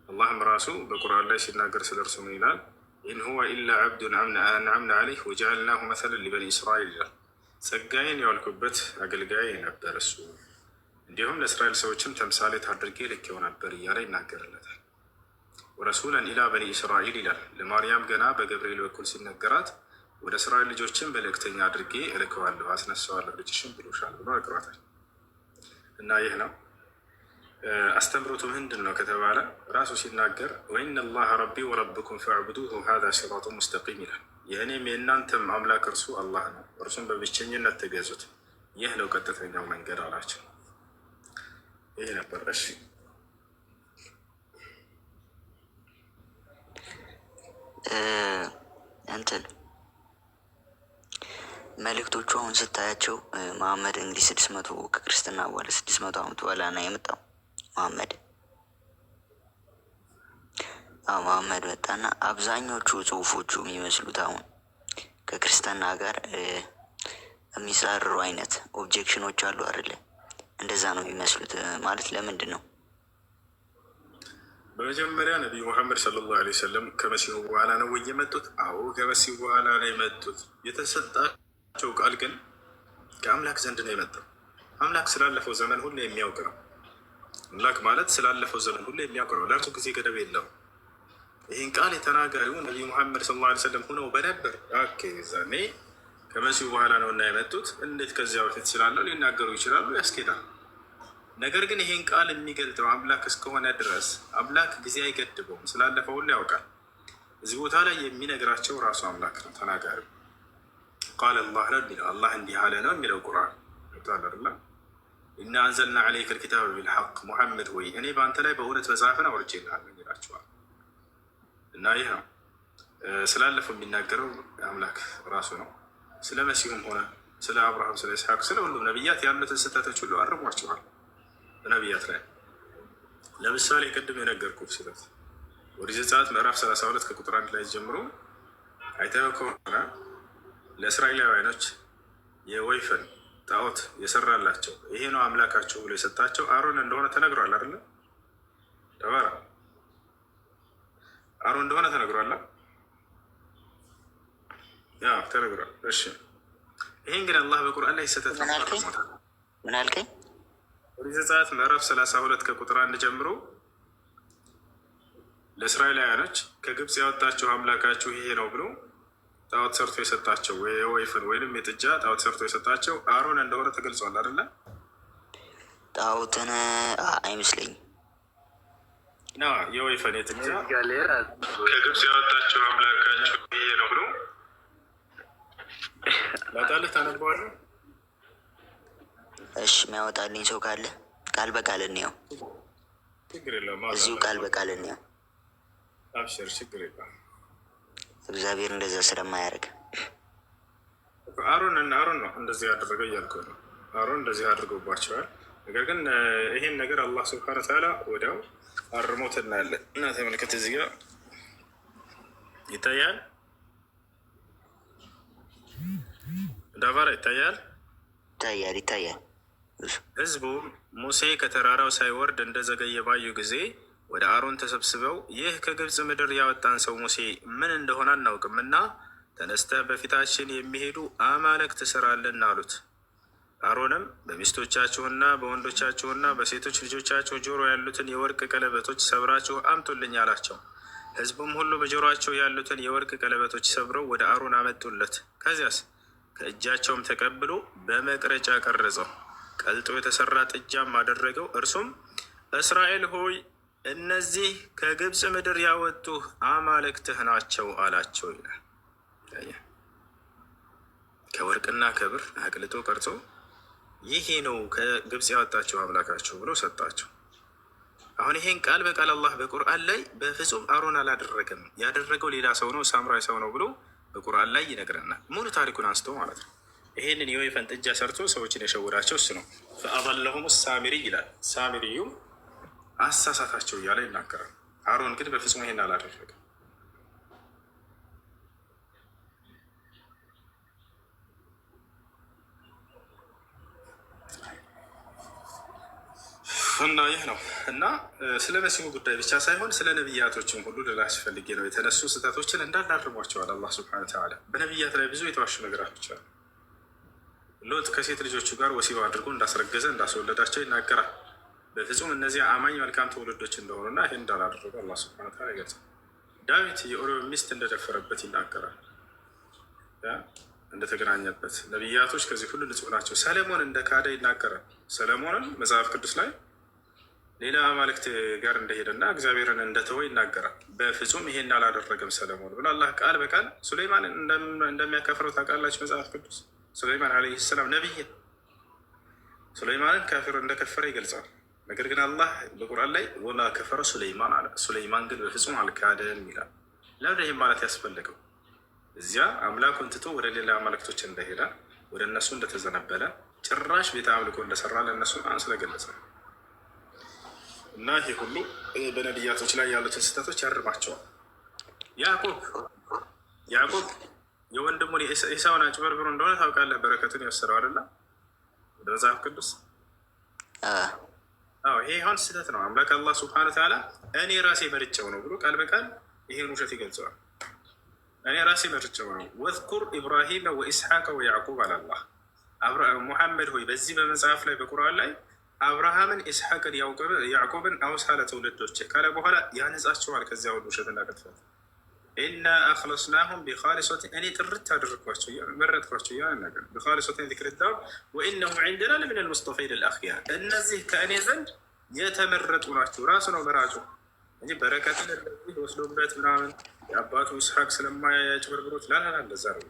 አላህም ራሱ በቁርአን ላይ ሲናገር ስለ እርሱ ምን ይላል? ኢን ሁወ ኢላ ዓብዱን አንዓምና ዐለይህ ወጀዐልናሁ መሰለን ሊበኒ እስራኤል ይላል። ጸጋዬን ያዋልኩበት አገልጋይ ነበር እሱ። እንዲሁም ለእስራኤል ሰዎችም ተምሳሌት አድርጌ ልኬው ነበር እያለ ይናገርለታል። ወረሱለን ኢላ በኒ እስራኤል ይላል። ለማርያም ገና በገብርኤል በኩል ሲነገራት ወደ እስራኤል ልጆችን መልእክተኛ አድርጌ እልከዋለሁ አስነሳዋለሁ ልጅሽን ብሎሻል ብሎ ነግሯታል። እና ይህ ነው አስተምሮቱ ምንድን ነው ከተባለ ራሱ ሲናገር ወኢነ ላሀ ረቢ ወረብኩም ፈዕቡዱሁ ሀዛ ሲራጡ ሙስተቂም ይላል። የእኔም የእናንተም አምላክ እርሱ አላህ ነው፣ እርሱም በብቸኝነት ተገዙት፣ ይህ ነው ቀጥተኛው መንገድ አላቸው። ይህ ነበር። እሺ እንትን መልእክቶቹ አሁን ስታያቸው መሐመድ እንግዲህ 600 ከክርስትና በኋላ 600 ዓመት በኋላ ነው የመጣው መሐመድ መጣና አብዛኞቹ ጽሁፎቹ የሚመስሉት አሁን ከክርስትና ጋር የሚጻረሩ አይነት ኦብጀክሽኖች አሉ አይደለ? እንደዛ ነው የሚመስሉት። ማለት ለምንድን ነው? በመጀመሪያ ነቢዩ ሙሐመድ ሰለላሁ ዐለይሂ ወሰለም ከመሲሁ በኋላ ነው ወይ የመጡት? አዎ ከመሲሁ በኋላ ነው የመጡት። የተሰጣቸው ቃል ግን ከአምላክ ዘንድ ነው የመጣው። አምላክ ስላለፈው ዘመን ሁሉ የሚያውቅ ነው። አምላክ ማለት ስላለፈው ዘመን ሁሉ የሚያውቅ ነው። ለእርሱ ጊዜ ገደብ የለው። ይህን ቃል የተናጋሪው ነቢዩ ሙሐመድ ሰለላሁ ዐለይሂ ወሰለም ሆነው በነበር ዛኔ ከመሲሁ በኋላ ነው እና የመጡት። እንዴት ከዚያ በፊት ስላለው ሊናገሩ ይችላሉ፣ ያስኬዳል። ነገር ግን ይሄን ቃል የሚገልጠው አምላክ እስከሆነ ድረስ አምላክ ጊዜ አይገድበውም፣ ስላለፈው ሁሉ ያውቃል። እዚህ ቦታ ላይ የሚነግራቸው ራሱ አምላክ ነው ተናጋሪው። ቃል አላህ ነው የሚለው አላህ እንዲህ አለ ነው የሚለው ቁርአን ታላላ ኢና አንዘልና ዐለይከ ልኪታብ ቢልሐቅ ሙሐመድ ወይ እኔ በአንተ ላይ በእውነት መጽሐፍን አውርጄልሃለሁ ይላቸዋል። እና ይህ ነው ስላለፈው የሚናገረው አምላክ ራሱ ነው። ስለ መሲሁም ሆነ ስለ አብርሃም፣ ስለ ኢስሐቅ፣ ስለ ሁሉም ነቢያት ያሉትን ስህተቶች ሁሉ አርሟቸዋል በነቢያት ላይ። ለምሳሌ ቅድም የነገርኩህ ስለት ኦሪት ዘጸአት ምዕራፍ 32 ከቁጥር 1 ላይ ጀምሮ አይተኸው ከሆነ ለእስራኤላውያኖች የወይፈን ጣዖት የሰራላቸው ይሄ ነው አምላካቸው ብሎ የሰጣቸው አሮን እንደሆነ ተነግሯል አይደለ? ተባራ አሮን እንደሆነ ተነግሯል። ያ ተነግሯል። እሺ ይሄን ግን አላህ በቁርአን ላይ ስህተት ነው። ምን አልከኝ? ኦሪት ዘጸአት ምዕራፍ 32 ከቁጥር 1 ጀምሮ ለእስራኤላውያኖች ከግብፅ ያወጣቸው አምላካችሁ ይሄ ነው ብሎ ጣዖት ሰርቶ የሰጣቸው የወይፈን ወይንም የጥጃ ጣዖት ሰርቶ የሰጣቸው አሮን እንደሆነ ተገልጿል አይደለ? ጣዖትን አይመስለኝም። ና የወይፈን የጥጃ ከግብፅ ያወጣቸው አምላካችሁ ይሄ ነው ብሎ ላጣልህ ታነበዋለህ። እሺ የሚያወጣልኝ ሰው ካለ ቃል በቃል እንየው። ችግር የለውም። እዚሁ ቃል በቃል እንየው። አብሽር፣ ችግር የለውም። እግዚአብሔር እንደዛ ስለማያደርግ አሮን ነው እንደዚህ ያደረገው እያልኩ ነው። አሮን እንደዚህ አድርገውባቸዋል። ነገር ግን ይሄን ነገር አላህ ስብሐነ ወተዓላ ወዲያው አርሞት እናያለን። እና ተመልከት፣ እዚህ ጋር ይታያል፣ ዳባራ ይታያል። ህዝቡ ሙሴ ከተራራው ሳይወርድ እንደዘገየ ባዩ ጊዜ ወደ አሮን ተሰብስበው ይህ ከግብፅ ምድር ያወጣን ሰው ሙሴ ምን እንደሆነ አናውቅም እና ተነስተህ በፊታችን የሚሄዱ አማልክት ስራልን አሉት። አሮንም በሚስቶቻችሁና በወንዶቻችሁና በሴቶች ልጆቻችሁ ጆሮ ያሉትን የወርቅ ቀለበቶች ሰብራችሁ አምጡልኝ አላቸው። ህዝቡም ሁሉ በጆሮአቸው ያሉትን የወርቅ ቀለበቶች ሰብረው ወደ አሮን አመጡለት። ከዚያስ ከእጃቸውም ተቀብሎ በመቅረጫ ቀረጸው፣ ቀልጦ የተሰራ ጥጃም አደረገው። እርሱም እስራኤል ሆይ እነዚህ ከግብፅ ምድር ያወጡህ አማልክትህ ናቸው አላቸው ይላል። ከወርቅና ከብር አቅልጦ ቀርጾ ይሄ ነው ከግብፅ ያወጣቸው አምላካቸው ብሎ ሰጣቸው። አሁን ይሄን ቃል በቃል አላህ በቁርአን ላይ በፍጹም አሮን አላደረገም፣ ያደረገው ሌላ ሰው ነው፣ ሳምራዊ ሰው ነው ብሎ በቁርአን ላይ ይነግረናል። ሙሉ ታሪኩን አንስቶ ማለት ነው። ይሄንን የወይፈን ጥጃ ሰርቶ ሰዎችን የሸወዳቸው እሱ ነው። ፈአضለሁም ሳሚሪ ይላል። ሳሚሪዩም አሳሳታቸው እያለ ይናገራል። አሮን ግን በፍጹም ይሄን አላደረገም። እና ይህ ነው እና ስለ መሲሁ ጉዳይ ብቻ ሳይሆን ስለ ነቢያቶችም ሁሉ ልላስ ፈልጌ ነው። የተነሱ ስህተቶችን እንዳናርሟቸዋል አላህ ሱብሓነሁ ወተዓላ። በነቢያት ላይ ብዙ የተዋሹ ነገራቶች አሉ። ሎጥ ከሴት ልጆቹ ጋር ወሲብ አድርጎ እንዳስረገዘ እንዳስወለዳቸው ይናገራል። በፍጹም እነዚህ አማኝ መልካም ትውልዶች እንደሆኑና ይህ እንዳላደረጉ አላህ ሱብሓነሁ ወተዓላ ይገልጻል። ዳዊት የኦሪዮ ሚስት እንደደፈረበት ይናገራል፣ እንደተገናኘበት። ነቢያቶች ከዚህ ሁሉ ንጹህ ናቸው። ሰለሞን እንደ ካደ ይናገራል። ሰለሞንን መጽሐፍ ቅዱስ ላይ ሌላ አማልክት ጋር እንደሄደና እግዚአብሔርን እንደተወ ይናገራል። በፍጹም ይሄን አላደረገም ሰለሞን ብሎ አላህ ቃል በቃል ሱሌይማንን እንደሚያከፍረው ታውቃላችሁ። መጽሐፍ ቅዱስ ሱሌይማን ዓለይሂ ሰላም ነቢይ ሱሌይማንን ካፊር እንደከፈረ ይገልጻል። ነገር ግን አላህ በቁርአን ላይ ወማ ከፈረ ሱሌይማን አለ። ሱሌይማን ግን በፍጹም አልካደም ይላል። ለምን ይህም ማለት ያስፈልገው? እዚያ አምላኩን ትቶ ወደ ሌላ አማልክቶች እንደሄደ ወደ እነሱ እንደተዘነበለ ጭራሽ ቤተ አምልኮ እንደሰራ ለእነሱ ስለገለጸ እና ይህ ሁሉ በነቢያቶች ላይ ያሉትን ስህተቶች ያርማቸዋል። ያዕቆብ የወንድሙን ኤሳውን አጭበርብሮ እንደሆነ ታውቃለህ። በረከቱን የወሰደው አይደለ ወደ መጽሐፍ ቅዱስ። ይሄ አሁን ስህተት ነው። አምላክ አላህ ሱብሓነሁ ወተዓላ እኔ ራሴ መርጬው ነው ብሎ ቃል በቃል ይሄን ውሸት ይገልጸዋል። እኔ ራሴ መርጬው ነው። ወዝኩር ኢብራሂም ወኢስሐቅ ወያዕቁብ አላላህ ሙሐመድ ሆይ በዚህ በመጽሐፍ ላይ በቁርአን ላይ አብርሃምን፣ ኢስሐቅን፣ ያዕቆብን አውሳ ለትውልዶች ካለ በኋላ ያነጻቸዋል ከዚያ ሁሉ ውሸትና ቅጥፈት። ኢና አክለስናሁም ቢኻሊሶትን እኔ ጥርት አደረግኳቸው መረጥኳቸው እያለ ነገር ቢኻሊሶትን ዚክርላህ ወኢነሁም ዒንደና ለሚነል ሙስጠፈይን አልአኽያር እነዚህ ከእኔ ዘንድ የተመረጡ ናቸው። ራሱ ነው መራጩ እንጂ በረከትን ወስዶበት ምናምን የአባቱ ኢስሐቅ ስለማያጭበርብሮት ላላላ እንደዛ ነው።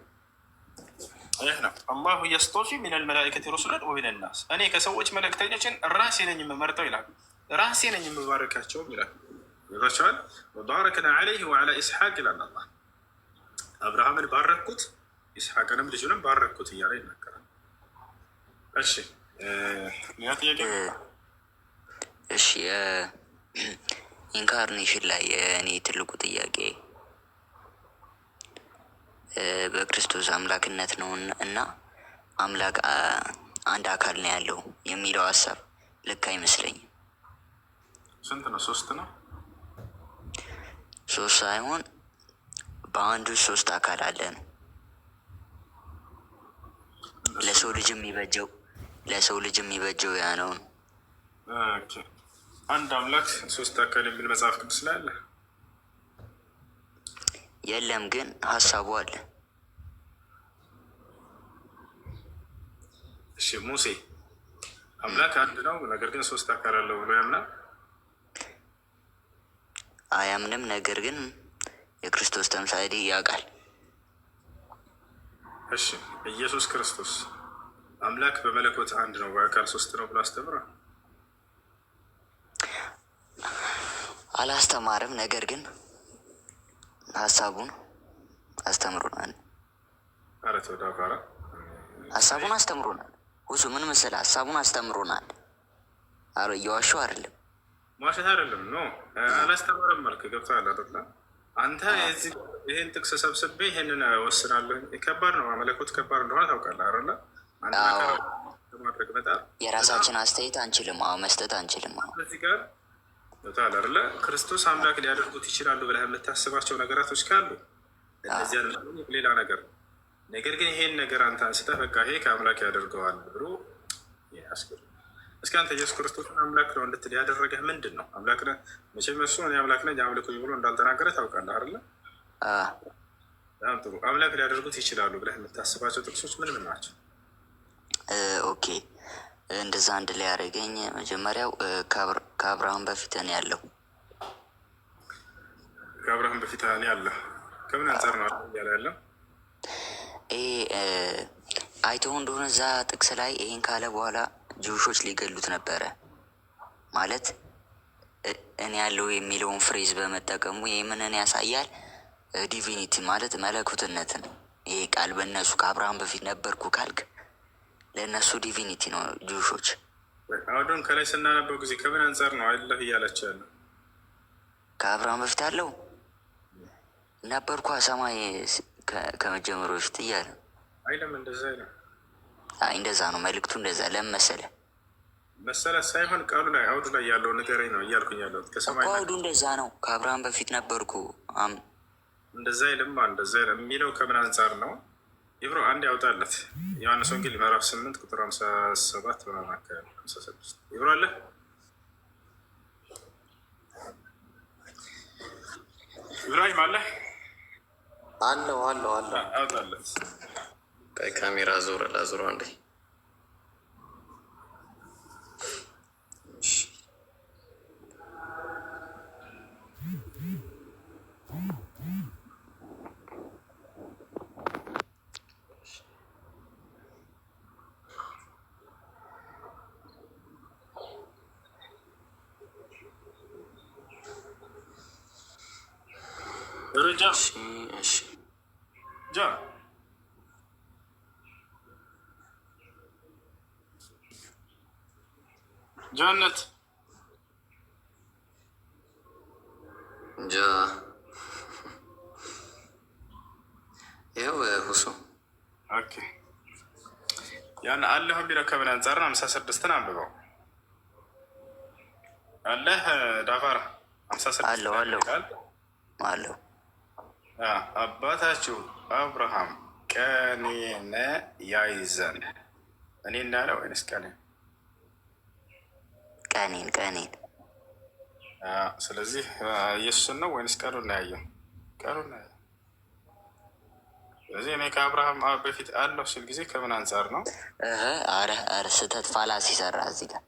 ይህ ነው አላሁ የስጦፊ ሚነል መላኢከቲ ሩሱለን ወሚነን ናስ እኔ ከሰዎች መልእክተኞችን ራሴ ነኝ የምመርጠው ይላል። ራሴ ነኝ የምባረካቸውም ይላል። ይባቸዋል ወባረክና ዐለይህ ወዐላ ኢስሐቅ ይላል። አላህ አብርሃምን ባረኩት ኢስሐቅንም ልጁንም ባረኩት እያለ ይናገራል። እሺ ያ ጥያቄ እሺ ኢንካርኔሽን ላይ እኔ ትልቁ ጥያቄ በክርስቶስ አምላክነት ነው እና አምላክ አንድ አካል ነው ያለው የሚለው ሀሳብ ልክ አይመስለኝም። ስንት ነው? ሶስት ነው? ሶስት ሳይሆን በአንዱ ሶስት አካል አለ ነው። ለሰው ልጅ የሚበጀው ያ ነው። አንድ አምላክ ሶስት አካል የሚል መጽሐፍ ቅዱስ ላይ አለ? የለም፣ ግን ሀሳቡ አለ። እሺ ሙሴ አምላክ አንድ ነው፣ ነገር ግን ሶስት አካል አለው ብሎ ያምናል? አያምንም። ነገር ግን የክርስቶስ ተምሳሌ ያውቃል። እሺ ኢየሱስ ክርስቶስ አምላክ በመለኮት አንድ ነው በአካል ሶስት ነው ብሎ አስተምሯል? አላስተማርም። ነገር ግን ሀሳቡን አስተምሮናል። ሀሳቡን አስተምሮናል። ሁሱ ምን መሰለህ? ሀሳቡን አስተምሮናል። እየዋሸሁ አይደለም። ማሸት አይደለም። ኖ አላስተማርም አልክ። ገብቶሃል አይደለ? አንተ ይህን ጥቅስ ሰብስቤ ይህንን ወስናለሁ። ከባድ ነው። መለኮት ከባድ እንደሆነ ታውቃለህ አይደለ? ማድረግ በጣም የራሳችን አስተያየት አንችልም። መስጠት አንችልም። እዚህ ጋር ገብቶሃል አይደለ? ክርስቶስ አምላክ ሊያደርጉት ይችላሉ ብለህ የምታስባቸው ነገራቶች ካሉ እነዚያን ሌላ ነገር ነው። ነገር ግን ይሄን ነገር አንተ አንስተህ በቃ ይሄ ከአምላክ ያደርገዋል ብሎ ያስገር እስኪ አንተ ኢየሱስ ክርስቶስን አምላክ ነው እንድትል ያደረገህ ምንድን ነው? አምላክ ነህ መቼም እሱ እኔ አምላክ ነኝ አምልኩኝ ብሎ እንዳልተናገረ ታውቃለህ አይደለ? በጣም ጥሩ። አምላክ ሊያደርጉት ይችላሉ ብለህ የምታስባቸው ጥቅሶች ምን ምን ናቸው? ኦኬ እንደዛ አንድ ላይ ያደረገኝ መጀመሪያው ከአብርሃም በፊት እኔ ያለው ከአብርሃም በፊት እኔ ያለሁ ከምን አንጻር ነው እያለ ያለው? አይተው እንደሆነ እዛ ጥቅስ ላይ ይሄን ካለ በኋላ ጁሾች ሊገሉት ነበረ። ማለት እኔ ያለው የሚለውን ፍሬዝ በመጠቀሙ ይህ ምንን ያሳያል? ዲቪኒቲ ማለት መለኮትነትን። ይሄ ቃል በእነሱ ከአብርሃም በፊት ነበርኩ ካልክ ለእነሱ ዲቪኒቲ ነው ጁሾች። አሁን ከላይ ስናነበው ጊዜ ከምን አንጻር ነው አለህ እያላቸው ያለው? ከአብርሃም በፊት አለው ነበርኩ ሰማይ ከመጀመሩ በፊት እያለ አይለም። እንደዛ አይለም። እንደዛ ነው መልእክቱ። እንደዛ ለምን መሰለህ ሳይሆን ቃሉ ላይ አውዱ ላይ ያለው ንገረኝ ነው እያልኩኝ ያለው። ከሰማይ አውዱ እንደዛ ነው። ከአብርሃም በፊት ነበርኩ እንደዛ አይልም። እንደዛ አይልም የሚለው ከምን አንጻር ነው? ኢብሮ አንድ ያውጣለት ዮሐንስ ወንጌል ምዕራፍ 8 ቁጥር 57 ምናምን አካባቢ 56 ኢብሮ አለ ኢብራሂም አለ አለው አውጣለት። ቀይ ካሜራ ዞረ ላዞረ አንዴ ደረጃ ጃ ጃነት ጃ ይኸው ሁሱ ኦኬ ያን አለህ ቢለው ከምን አንጻር ነው? 56ን አንብበው አለህ ዳፋራ 56 አለው አባታችሁ አብርሃም ቀኔን ያይ ዘንድ እኔ እንዳለ ወይንስ ቀኔን? ቀኔን። ስለዚህ ኢየሱስን ነው ወይንስ ቀኑን ነው ያየው? ቀኑን ነው ያየው። ስለዚህ እኔ ከአብርሃም በፊት አለው ሲል ጊዜ ከምን አንጻር ነው? አረ ስህተት ፋላሲ ሰራ እዚህ ጋር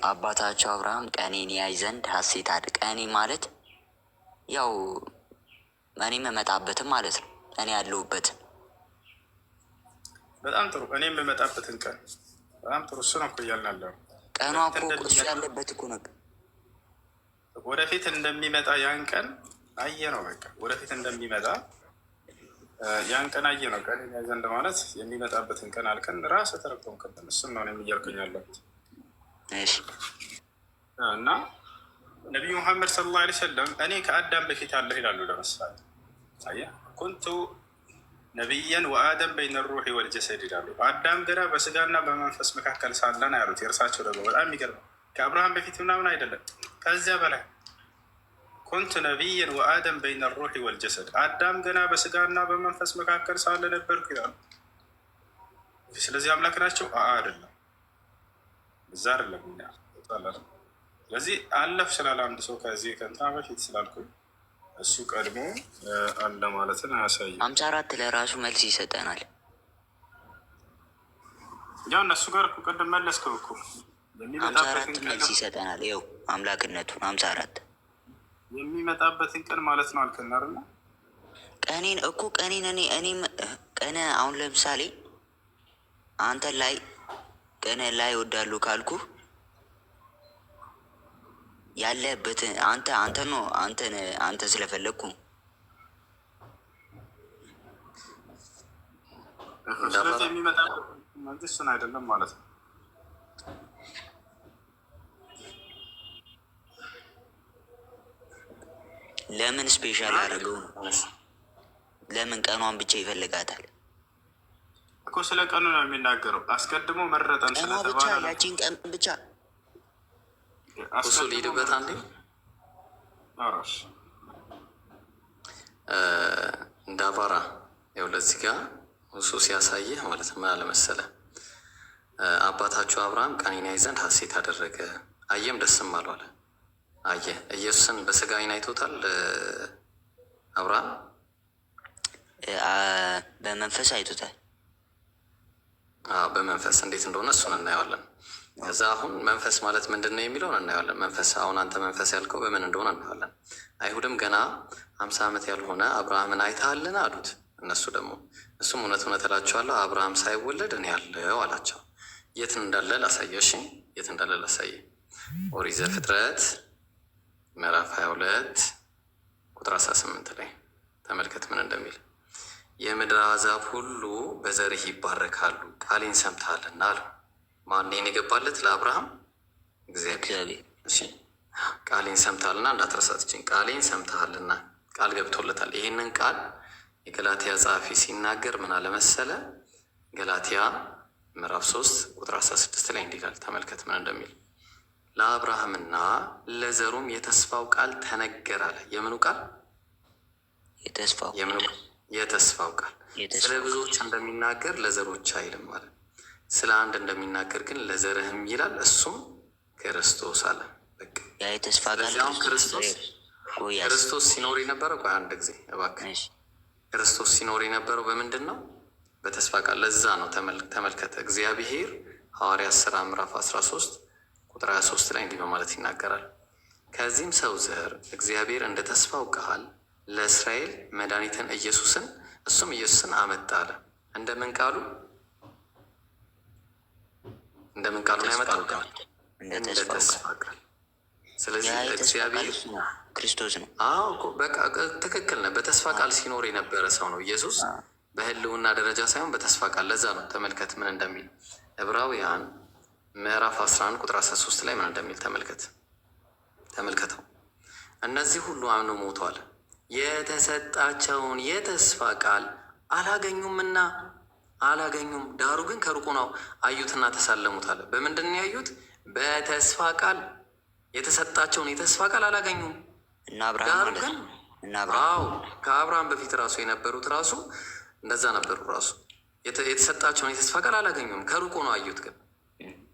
አባታቸው አብርሃም ቀኔን ያይ ዘንድ ሐሴት አድርግ። ቀኔ ማለት ያው እኔ የምመጣበትም ማለት ነው። እኔ ያለሁበትን በጣም ጥሩ። እኔ የምመጣበትን ቀን በጣም ጥሩ። እሱ ነው እኮ እያልን ያለው። ቀኗ እኮ እሱ ያለበት እኮ ነው። ወደፊት እንደሚመጣ ያን ቀን አየ ነው። በቃ ወደፊት እንደሚመጣ ያን ቀን አየ ነው። ቀኔን ያይ ዘንድ ማለት የሚመጣበትን ቀን አልከን ራስህ ተረጎምክብን። እሱን ነው እኔም እያልኩኝ ያለሁት እና ነቢዩ ሙሐመድ ሰለላሁ ዐለይሂ ወሰለም እኔ ከአዳም በፊት አለሁ ይላሉ። ለምሳሌ አየህ ኩንቱ ነቢየን ወአደም በይነ ሩሒ ወልጀሰድ ይላሉ። አዳም ገና በስጋና በመንፈስ መካከል ሳለን ያሉት። የእርሳቸው ደግሞ በጣም የሚገርመው ከአብርሃም በፊት ምናምን አይደለም፣ ከዚያ በላይ ኩንቱ ነቢየን ወአደም በይነ ሩሒ ወልጀሰድ፣ አዳም ገና በስጋና በመንፈስ መካከል ሳለ ነበርኩ ይላሉ። ስለዚህ አምላክ ናቸው? አይደለም፣ እዛ አይደለም። ስለዚህ አለፍ ስላለ አንድ ሰው ከዚህ ከእንትና በፊት ስላልኩኝ እሱ ቀድሞ አለ ማለትን አያሳይም። 54 ለራሱ መልስ ይሰጠናል። ያው እነሱ ጋር እኮ ቅድም መለስከው እኮ 54 መልስ ይሰጠናል። ይኸው አምላክነቱን 54 የሚመጣበትን ቀን ማለት ነው አልከን አይደል? ቀኔን እኮ ቀኔን እኔም ቀነ አሁን ለምሳሌ አንተ ላይ ቀነ ላይ ወዳሉ ካልኩ ያለበትን አንተ ስለፈለግኩ ስለዚህ የሚመጣበት እሱን አይደለም ማለት ነው። ለምን ስፔሻል ያደረገው ነው? ለምን ቀኗን ብቻ ይፈልጋታል እኮ? ስለ ቀኑ ነው የሚናገረው። አስቀድሞ መረጠን ብቻ ያቺን ቀን ብቻ እሱ ሊሄድበት አንዴ እንዳባራ ያው ለዚህ ጋር እሱ ሲያሳይህ ማለት ምን አለ መሰለህ፣ አባታችሁ አብርሃም ቀኔን ያይ ዘንድ ሐሴት አደረገ፣ አየም ደስም አለው አለ። አየ ኢየሱስን በስጋ ዓይን አይቶታል አብርሃም? በመንፈስ አይቶታል። በመንፈስ እንዴት እንደሆነ እሱን እናየዋለን። ከዛ አሁን መንፈስ ማለት ምንድን ነው የሚለውን እናየዋለን። መንፈስ አሁን አንተ መንፈስ ያልከው በምን እንደሆነ እናየዋለን። አይሁድም ገና 50 ዓመት ያልሆነ አብርሃምን አይተሃልን አሉት። እነሱ ደግሞ እሱም እውነት እውነት እላቸዋለሁ አብርሃም ሳይወለድ እኔ ያለው አላቸው። የት እንዳለ ላሳየው። እሺ የት እንዳለ ላሳየው። ኦሪት ዘፍጥረት ምዕራፍ 22 ቁጥር 18 ላይ ተመልከት ምን እንደሚል። የምድር አሕዛብ ሁሉ በዘርህ ይባረካሉ ቃሌን ሰምተሃልና አለው። ማንን የገባለት? ለአብርሃም እግዚአብሔር። እሺ ቃሌን ሰምተሃልና እንዳትረሳትችን፣ ቃሌን ሰምተሃልና ቃል ገብቶለታል። ይህንን ቃል የገላትያ ጸሐፊ ሲናገር ምን አለመሰለ? ገላትያ ምዕራፍ 3 ቁጥር 16 ላይ እንዲላል ተመልከት ምን እንደሚል። ለአብርሃምና ለዘሩም የተስፋው ቃል ተነገር አለ። የምኑ ቃል? የተስፋው ቃል ስለ ብዙዎች እንደሚናገር ለዘሮች አይልም ማለት ስለ አንድ እንደሚናገር ግን ለዘርህም ይላል እሱም ክርስቶስ አለ። የተስፋ ቃል ክርስቶስ ሲኖር የነበረው አንድ ጊዜ እባክህ ክርስቶስ ሲኖር የነበረው በምንድን ነው? በተስፋ ቃል። ለዛ ነው ተመልከተ እግዚአብሔር ሐዋርያት ሥራ ምዕራፍ 13 ቁጥር 23 ላይ እንዲህ በማለት ይናገራል። ከዚህም ሰው ዘር እግዚአብሔር እንደ ተስፋው ቃል ለእስራኤል መድኃኒትን ኢየሱስን እሱም ኢየሱስን አመጣ አለ። እንደምን ቃሉ ነው ያመጣው? እንደ ተስፋ ቃል። ስለዚህ እግዚአብሔር ክርስቶስ ነው። በቃ ትክክል ነው። በተስፋ ቃል ሲኖር የነበረ ሰው ነው ኢየሱስ፣ በህልውና ደረጃ ሳይሆን በተስፋ ቃል። ለዛ ነው ተመልከት ምን እንደሚል ዕብራውያን ምዕራፍ 11 ቁጥር 13 ላይ ምን እንደሚል ተመልከተው። እነዚህ ሁሉ አምነው ሞተዋል፣ የተሰጣቸውን የተስፋ ቃል አላገኙም። ዳሩ ግን ከሩቁ ነው አዩትና ተሳለሙት አለ። በምንድን ነው ያዩት? በተስፋ ቃል። የተሰጣቸውን የተስፋ ቃል አላገኙም። ዳሩ ግን ከአብርሃም በፊት ራሱ የነበሩት ራሱ እንደዛ ነበሩ። ራሱ የተሰጣቸውን የተስፋ ቃል አላገኙም፣ ከሩቁ ነው አዩት። ግን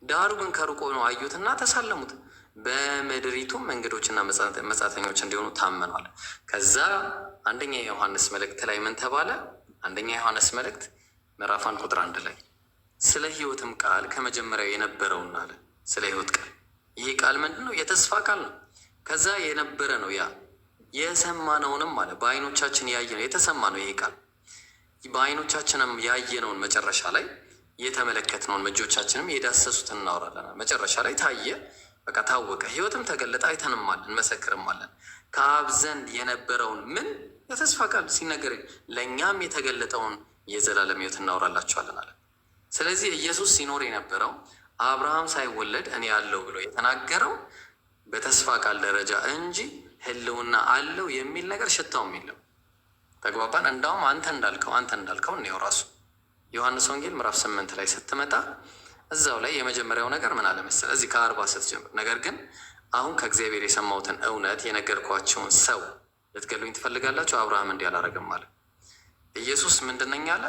ዳሩ ግን ከሩቁ ነው አዩትና ተሳለሙት፣ በምድሪቱም እንግዶችና መጻተኞች እንዲሆኑ ታመኗል። ከዛ አንደኛ የዮሐንስ መልእክት ላይ ምን ተባለ? አንደኛ የዮሐንስ መልእክት ምዕራፍ 1 ቁጥር 1 ላይ ስለ ሕይወትም ቃል ከመጀመሪያው የነበረውን አለ። ስለ ሕይወት ቃል። ይሄ ቃል ምንድን ነው? የተስፋ ቃል ነው። ከዛ የነበረ ነው። ያ የሰማነውንም አለ በዓይኖቻችን ያየነው የተሰማ ነው። ይሄ ቃል በዓይኖቻችንም ያየነውን መጨረሻ ላይ የተመለከትነውን እጆቻችንም የዳሰሱትን እናወራለን። መጨረሻ ላይ ታየ፣ በቃ ታወቀ፣ ሕይወትም ተገለጠ፣ አይተንማለን፣ እንመሰክርማለን። ከአብ ዘንድ የነበረውን ምን የተስፋ ቃል ሲነገር ለእኛም የተገለጠውን የዘላለም ሕይወት እናወራላችኋለን አለ። ስለዚህ ኢየሱስ ሲኖር የነበረው አብርሃም ሳይወለድ እኔ አለው ብሎ የተናገረው በተስፋ ቃል ደረጃ እንጂ ህልውና አለው የሚል ነገር ሽታውም የለም። ተግባባን? እንዳውም አንተ እንዳልከው እኔው ራሱ ዮሐንስ ወንጌል ምዕራፍ 8 ላይ ስትመጣ እዛው ላይ የመጀመሪያው ነገር ምን አለ መሰለህ? እዚህ ከ40 ስትጀምር ነገር ግን አሁን ከእግዚአብሔር የሰማሁትን እውነት የነገርኳቸውን ሰው ልትገሉኝ ትፈልጋላችሁ? አብርሃም እንዲህ አላረገም አለ። ኢየሱስ ምንድን ነኝ አለ?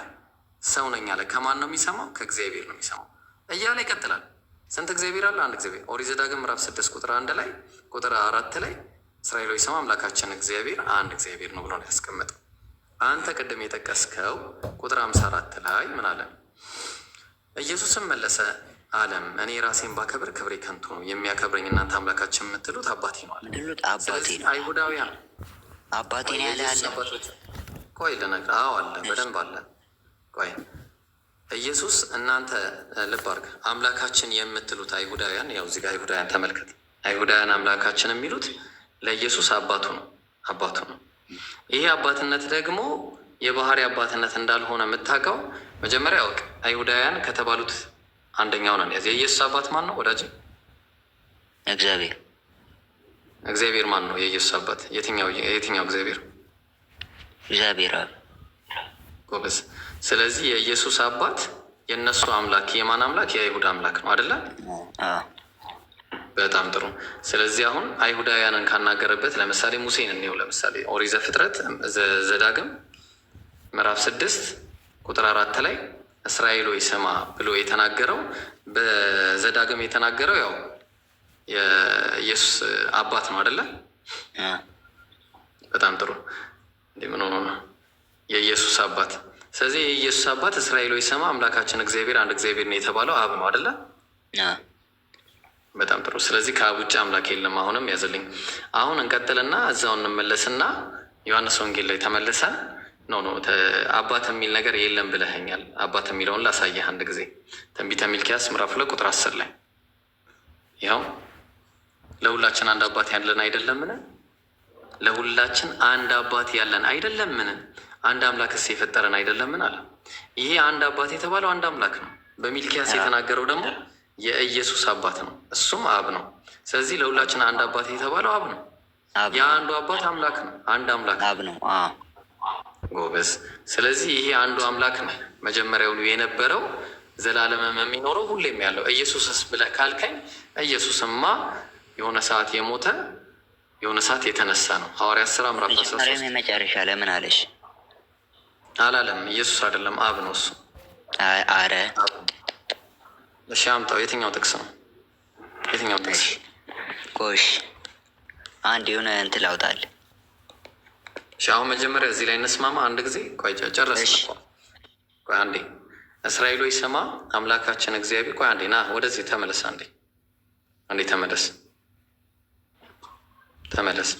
ሰው ነኝ አለ። ከማን ነው የሚሰማው? ከእግዚአብሔር ነው የሚሰማው እያለ ይቀጥላል። ስንት እግዚአብሔር አለ? አንድ እግዚአብሔር። ኦሪት ዘዳግም ምዕራፍ 6 ቁጥር 1 ላይ ቁጥር 4 ላይ እስራኤሎች ሰማ አምላካችን እግዚአብሔር አንድ እግዚአብሔር ነው ብሎ ነው ያስቀመጠው። አንተ ቅድም የጠቀስከው ቁጥር 54 ላይ ምን አለ? ኢየሱስም መለሰ አለም እኔ ራሴን ባከብር ክብሬ ከንቱ ነው፣ የሚያከብረኝ እናንተ አምላካችን የምትሉት አባቴ ነው አለ። ስለዚህ አይሁዳውያን አባቴ ነው ያለ አለ። ቆይ ልነግርህ። አዎ አለ፣ በደንብ አለ። ቆይ ኢየሱስ እናንተ ልብ አድርግ፣ አምላካችን የምትሉት አይሁዳውያን፣ ያው እዚህ ጋር አይሁዳውያን ተመልከት። አይሁዳውያን አምላካችን የሚሉት ለኢየሱስ አባቱ ነው። ይሄ አባትነት ደግሞ የባህሪ አባትነት እንዳልሆነ የምታውቀው መጀመሪያ ያውቅ። አይሁዳውያን ከተባሉት አንደኛው ነው። የኢየሱስ አባት ማን ነው ወዳጅ? እግዚአብሔር ማን ነው የኢየሱስ አባት? የትኛው እግዚአብሔር? እግዚአብሔር አብ። ጎበዝ። ስለዚህ የኢየሱስ አባት የእነሱ አምላክ የማን አምላክ? የአይሁድ አምላክ ነው አይደለ? በጣም ጥሩ። ስለዚህ አሁን አይሁዳውያንን ካናገረበት ለምሳሌ ሙሴን እንየው። ለምሳሌ ኦሪት ዘፍጥረት ዘዳግም ምዕራፍ 6 ቁጥር 4 ላይ እስራኤል ሆይ ስማ ብሎ የተናገረው በዘዳግም የተናገረው ያው የኢየሱስ አባት ነው አይደለ? በጣም ጥሩ። እንዲህ ምን ሆኖ ነው የኢየሱስ አባት? ስለዚህ የኢየሱስ አባት እስራኤል ሆይ ስማ አምላካችን እግዚአብሔር አንድ እግዚአብሔር ነው የተባለው አብ ነው አይደለ? በጣም ጥሩ። ስለዚህ ከአብ ውጭ አምላክ የለም። አሁንም ያዘልኝ። አሁን እንቀጥልና እዛው እንመለስና ዮሐንስ ወንጌል ላይ ተመልሰን አባት የሚል ነገር የለም ብለኸኛል። አባት የሚለውን ላሳየህ አንድ ጊዜ ትንቢተ ሚልክያስ ምዕራፍ 2 ቁጥር 10 ላይ ይኸው ለሁላችን አንድ አባት ያለን አይደለምን? ለሁላችን አንድ አባት ያለን አይደለምን? አንድ አምላክስ የፈጠረን አይደለምን አለ። ይሄ አንድ አባት የተባለው አንድ አምላክ ነው። በሚልክያስ የተናገረው ደግሞ የኢየሱስ አባት ነው፣ እሱም አብ ነው። ስለዚህ ለሁላችን አንድ አባት የተባለው አብ ነው። የአንዱ አባት አምላክ ነው፣ አንድ አምላክ አብ ነው። ጎበዝ። ስለዚህ ይሄ አንዱ አምላክ ነው መጀመሪያውኑ የነበረው ዘላለምም የሚኖረው ሁሌም ያለው። ኢየሱስስ ብለህ ካልከኝ ኢየሱስማ የሆነ ሰዓት የሞተ የሆነ ሰዓት የተነሳ ነው። ሐዋርያት ሥራ ምዕራፍ 13 የመጨረሻ ለምን አለሽ? አላለም። ኢየሱስ አይደለም አብ ነው እሱ። አረ እሺ አምጣው። የትኛው ጥቅስ ነው? የትኛው ጥቅስ? ቆሽ አንድ የሆነ እንትን ላውጣል። እሺ አሁን መጀመሪያ እዚህ ላይ እንስማማ አንድ ጊዜ። ቆይ ጨረስን እኮ። ቆይ አንዴ እስራኤል ሆይ ስማ አምላካችን እግዚአብሔር። ቆይ አንዴ ና ወደዚህ ተመለስ። አንዴ ተመለስ።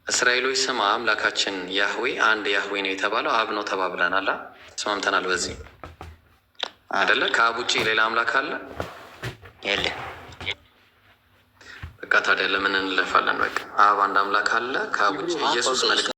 እስራኤል ሆይ ስማ አምላካችን ያህዌ አንድ ያህዌ ነው የተባለው አብ ነው ተባብለናል። ተስማምተናል በዚህ አይደለ? ከአብ ውጭ ሌላ አምላክ አለ? የለ። በቃ ታዲያ ለምን እንለፋለን? በቃ አብ አንድ አምላክ አለ። ከአብ ውጭ ኢየሱስ መልክ